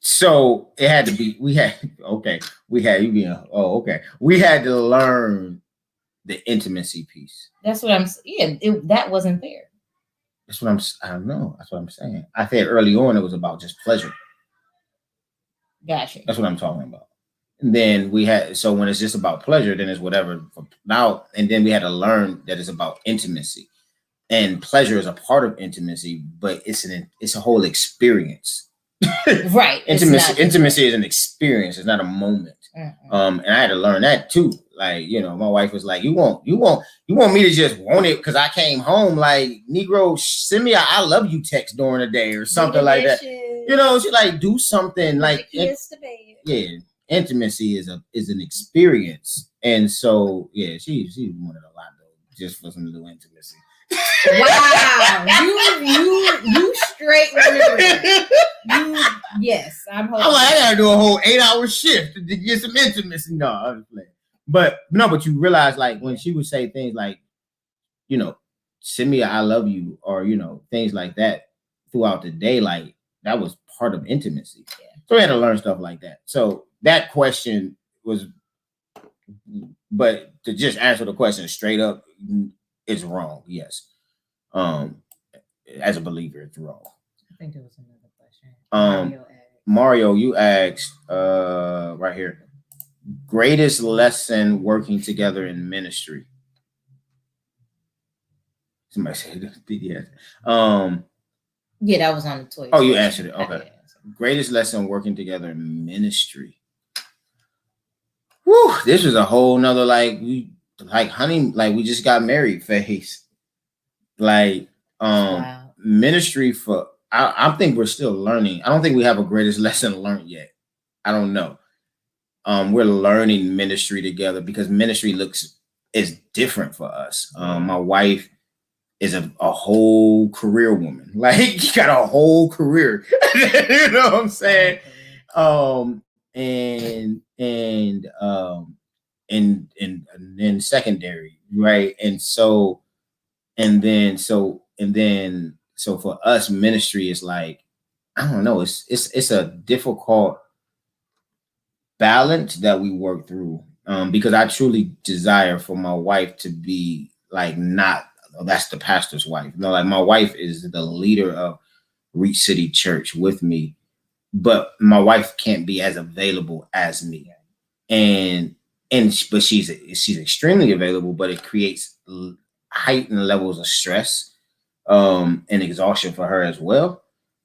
So it had to be, we had to learn the intimacy piece. That's what I'm saying. Yeah, that wasn't there. I don't know. That's what I'm saying. I said early on, it was about just pleasure. Gotcha. That's what I'm talking about. And then so when it's just about pleasure, then it's whatever now. And then we had to learn that it's about intimacy, and pleasure is a part of intimacy, but it's a whole experience. Right. Intimacy is an experience. It's not a moment. And I had to learn that too. Like, my wife was like, you want me to just want it because I came home, like, Negro, send me I love you text during the day or something like that. She like, do something like intimacy is an experience. And so she wanted a lot though, just for some little intimacy. Wow, you straight remember. Yes, I'm like, I gotta do a whole 8-hour shift to get some intimacy. No, I was playing. But you realize, like, when she would say things like, send me I love you, or things like that throughout the day. Like that was part of intimacy. Yeah. So we had to learn stuff like that. So that question was, but to just answer the question straight up, it's wrong. Yes. As a believer, it's wrong. I think there was another question. Mario, you asked right here, greatest lesson working together in ministry. Somebody said BDS. Yeah, that was on the toy. Oh, you answered it. Okay. Greatest lesson working together in ministry. Whew, this was a whole nother we just got married phase. Like wow. Ministry for I think we're still learning. I don't think we have a greatest lesson learned yet. I don't know. We're learning ministry together because ministry is different for us. My wife is a whole career woman. Like you got a whole career. You know what I'm saying? And then secondary, right? And so for us, ministry is like, I don't know, it's a difficult balance that we work through. Because I truly desire for my wife to be like that's the pastor's wife. Like my wife is the leader of Reach City Church with me, but my wife can't be as available as me. But she's extremely available, but it creates heightened levels of stress and exhaustion for her as well.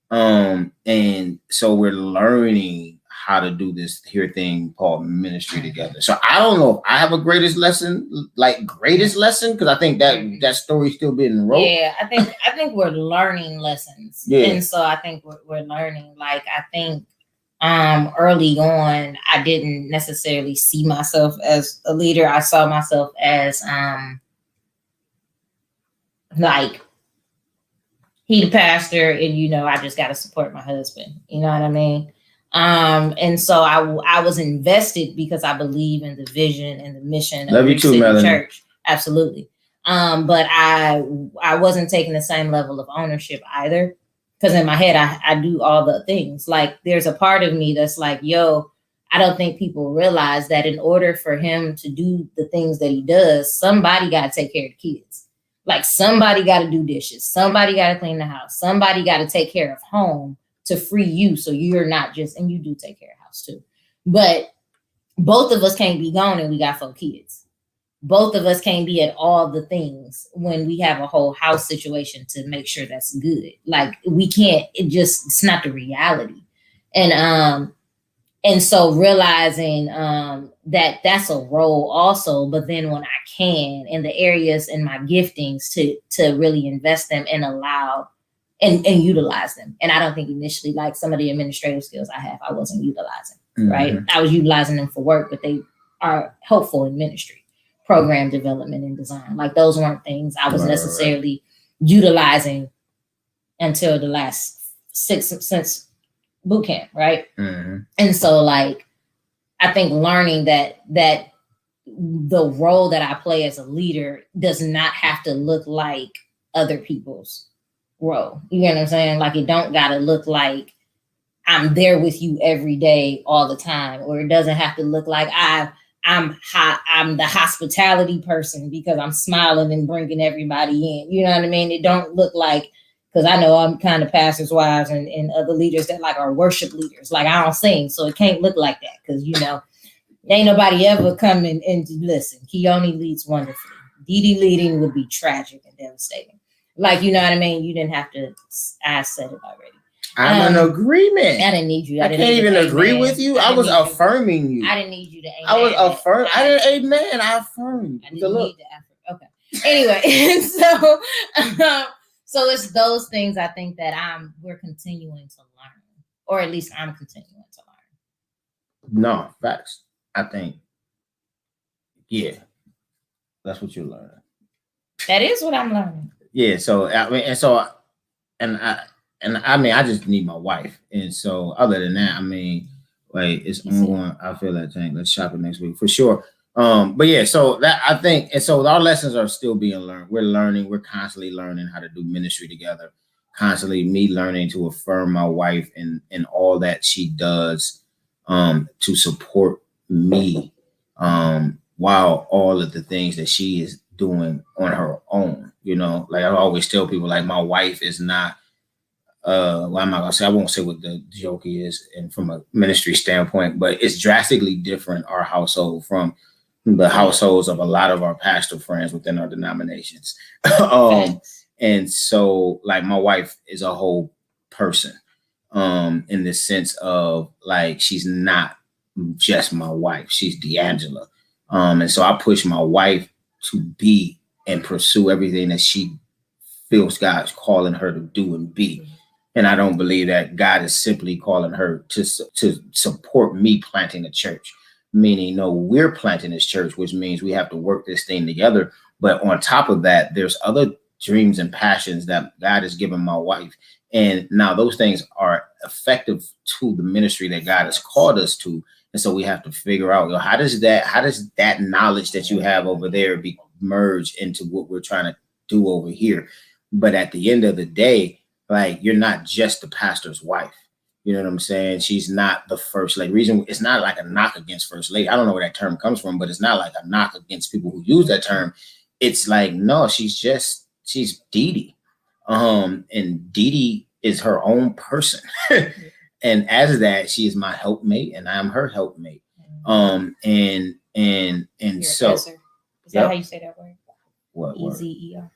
And so we're learning how to do this thing called ministry together. So I don't know if I have a greatest lesson, because I think that story's still being wrote. Yeah, I think we're learning lessons. Yeah. And so I think we're learning. Like I think early on, I didn't necessarily see myself as a leader. I saw myself as like he the pastor, and I just got to support my husband. You know what I mean? And so I was invested because I believe in the vision and the mission of the church. Absolutely. But I wasn't taking the same level of ownership either. Because in my head, I do all the things. Like there's a part of me that's like, yo, I don't think people realize that in order for him to do the things that he does, somebody got to take care of the kids. Like somebody got to do dishes. Somebody got to clean the house. Somebody got to take care of home to free you. So you're not and you do take care of house too. But both of us can't be gone and we got 4 kids. Both of us can't be at all the things when we have a whole house situation to make sure that's good. Like we can't, it's not the reality. And so realizing that that's a role also, but then when I can in the areas in my giftings to really invest them and allow and utilize them. And I don't think initially, like some of the administrative skills I have, I wasn't utilizing, right? I was utilizing them for work, but they are helpful in ministry, program development and design. Like those weren't things I was necessarily utilizing until the last since boot camp, right? And so like, I think learning that the role that I play as a leader does not have to look like other people's role. You know what I'm saying? Like it don't gotta look like I'm there with you every day all the time, or it doesn't have to look like I'm the hospitality person because I'm smiling and bringing everybody in. You know what I mean? It don't look like, because I know I'm kind of pastors' wives and other leaders that like are worship leaders. Like I don't sing, so it can't look like that because ain't nobody ever coming and listen. He only leads wonderfully. Dee leading would be tragic and devastating. Like, you know what I mean? You didn't have to. I said it already. I'm in agreement. I didn't need you. I can't even agree with you. I was affirming you. I didn't need you to amen. I was affirming. I didn't amen. I affirmed. I didn't need the effort. Okay. Anyway, so it's those things I think that we're continuing to learn, or at least I'm continuing to learn. No, facts. I think, yeah, that's what you're learning. That is what I'm learning. Yeah. So I mean, I just need my wife, and so other than that, I mean, like it's ongoing. I feel that thing. Let's shop it next week for sure. But yeah, so that I think, and so our lessons are still being learned. We're learning, we're constantly learning how to do ministry together, constantly me learning to affirm my wife and all that she does to support me while all of the things that she is doing on her own. You know, like I always tell people, like my wife is not well, I'm not gonna say, I won't say what the joke is and from a ministry standpoint, but it's drastically different our household from the households of a lot of our pastor friends within our denominations. And so like my wife is a whole person in the sense of like she's not just my wife, she's D'Angela. And so I push my wife to be and pursue everything that she feels God's calling her to do and be. And I don't believe that God is simply calling her to support me planting a church. Meaning, no, we're planting this church, which means we have to work this thing together. But on top of that, there's other dreams and passions that God has given my wife. And now those things are effective to the ministry that God has called us to. And so we have to figure out, how does that knowledge that you have over there be merged into what we're trying to do over here? But at the end of the day, like, you're not just the pastor's wife. You know what I'm saying? She's not the first lady. Reason it's not like a knock against first lady. I don't know where that term comes from, but it's not like a knock against people who use that term. It's like, no, she's Dee Dee. And Dee Dee is her own person. And as that, she is my helpmate and I'm her helpmate. And so is that how you say that word? What E-Z-E-R.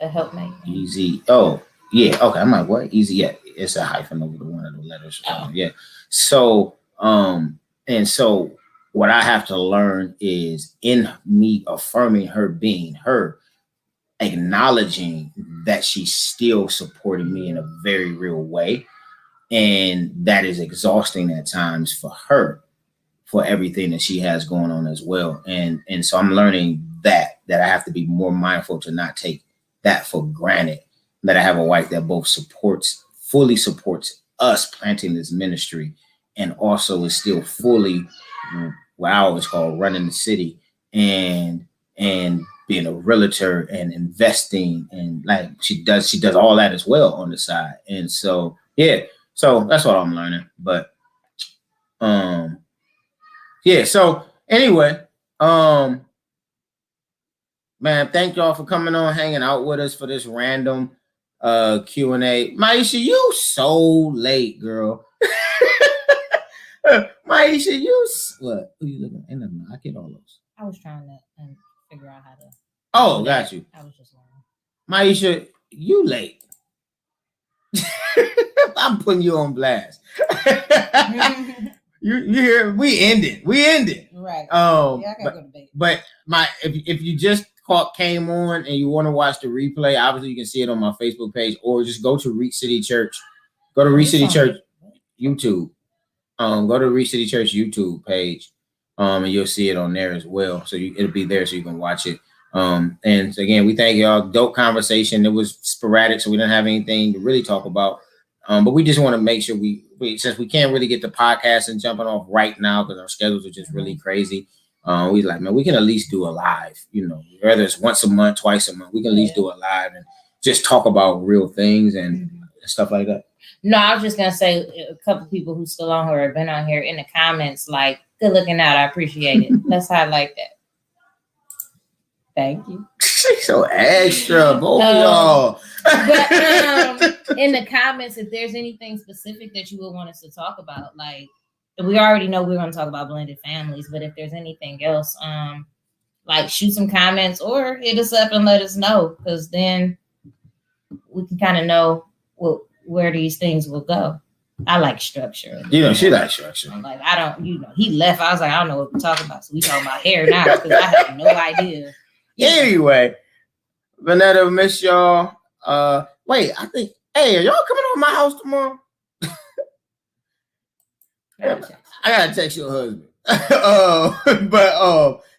A helpmate. Easy. Oh, yeah. Okay. I'm like, what? Easy. Yeah. It's a hyphen over the one of the letters. Yeah. So, and so what I have to learn is in me affirming her being her, acknowledging that she's still supporting me in a very real way. And that is exhausting at times for her, for everything that she has going on as well. And so I'm learning that I have to be more mindful to not take that for granted, that I have a wife that both fully supports us planting this ministry and also is still fully what I always call running the city and being a realtor and investing, and like she does all that as well on the side. And so so that's what I'm learning. But so anyway, man, thank y'all for coming on, hanging out with us for this random Q&A. Maisha, you so late, girl. Maisha, what? Who you looking at? I get all those. I was trying to figure out how to. Oh, got you. I was just learning. Maisha, you late. I'm putting you on blast. You hear? We ended. Right. Yeah, I gotta go to bed. But if you just came on and you want to watch the replay, obviously you can see it on my Facebook page, or just go to Reach City Church. Go to Reach City Church YouTube. Go to Reach City Church YouTube page, and you'll see it on there as well. So it'll be there, so you can watch it. And so again, we thank y'all. Dope conversation. It was sporadic, so we didn't have anything to really talk about. But we just want to make sure we since we can't really get the podcast and jumping off right now because our schedules are just really crazy. We like, man, we can at least do a live, whether it's once a month, twice a month, we can at least do a live and just talk about real things and stuff like that. No, I was just gonna say a couple people who still on here have been on here in the comments, like, good looking out. I appreciate it. Let's highlight that. Thank you. So extra, both of y'all. But in the comments, if there's anything specific that you would want us to talk about, like, we already know we're going to talk about blended families, but if there's anything else, like, shoot some comments or hit us up and let us know, because then we can kind of know where these things will go. I like structure. She likes structure. Like, I don't, he left. I was like, I don't know what we're talking about. So we talking about hair now because I have no idea. Anyway, Vanetta, miss y'all. Wait, I think, hey, are y'all coming over my house tomorrow? I gotta text your husband.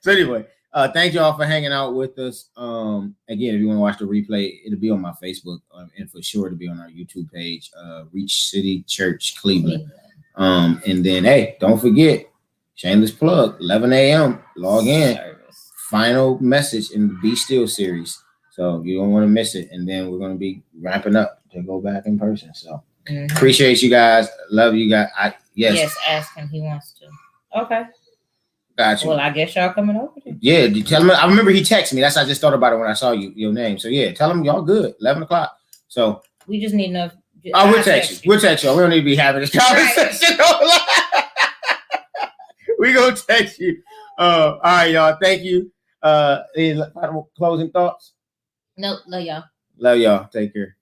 So anyway, thank y'all for hanging out with us. Again, if you want to watch the replay, it'll be on my Facebook, and for sure to be on our YouTube page, Reach City Church Cleveland. And then, hey, don't forget, shameless plug, 11 a.m. Log in. Service. Final message in the Be Still series. So you don't want to miss it. And then we're going to be ramping up to go back in person. So appreciate you guys. Love you guys. Yes, ask him. He wants to. Okay. Got you. Well, I guess y'all coming over there. Yeah, tell him. I remember he texted me. That's I just thought about it when I saw your name. So yeah, tell him y'all good. 11 o'clock. So we just need enough. We'll text you. We'll text you. We don't need to be having this conversation. Right. We gonna text you. All right, y'all. Thank you. Any final closing thoughts? Nope. Love y'all. Love y'all. Take care.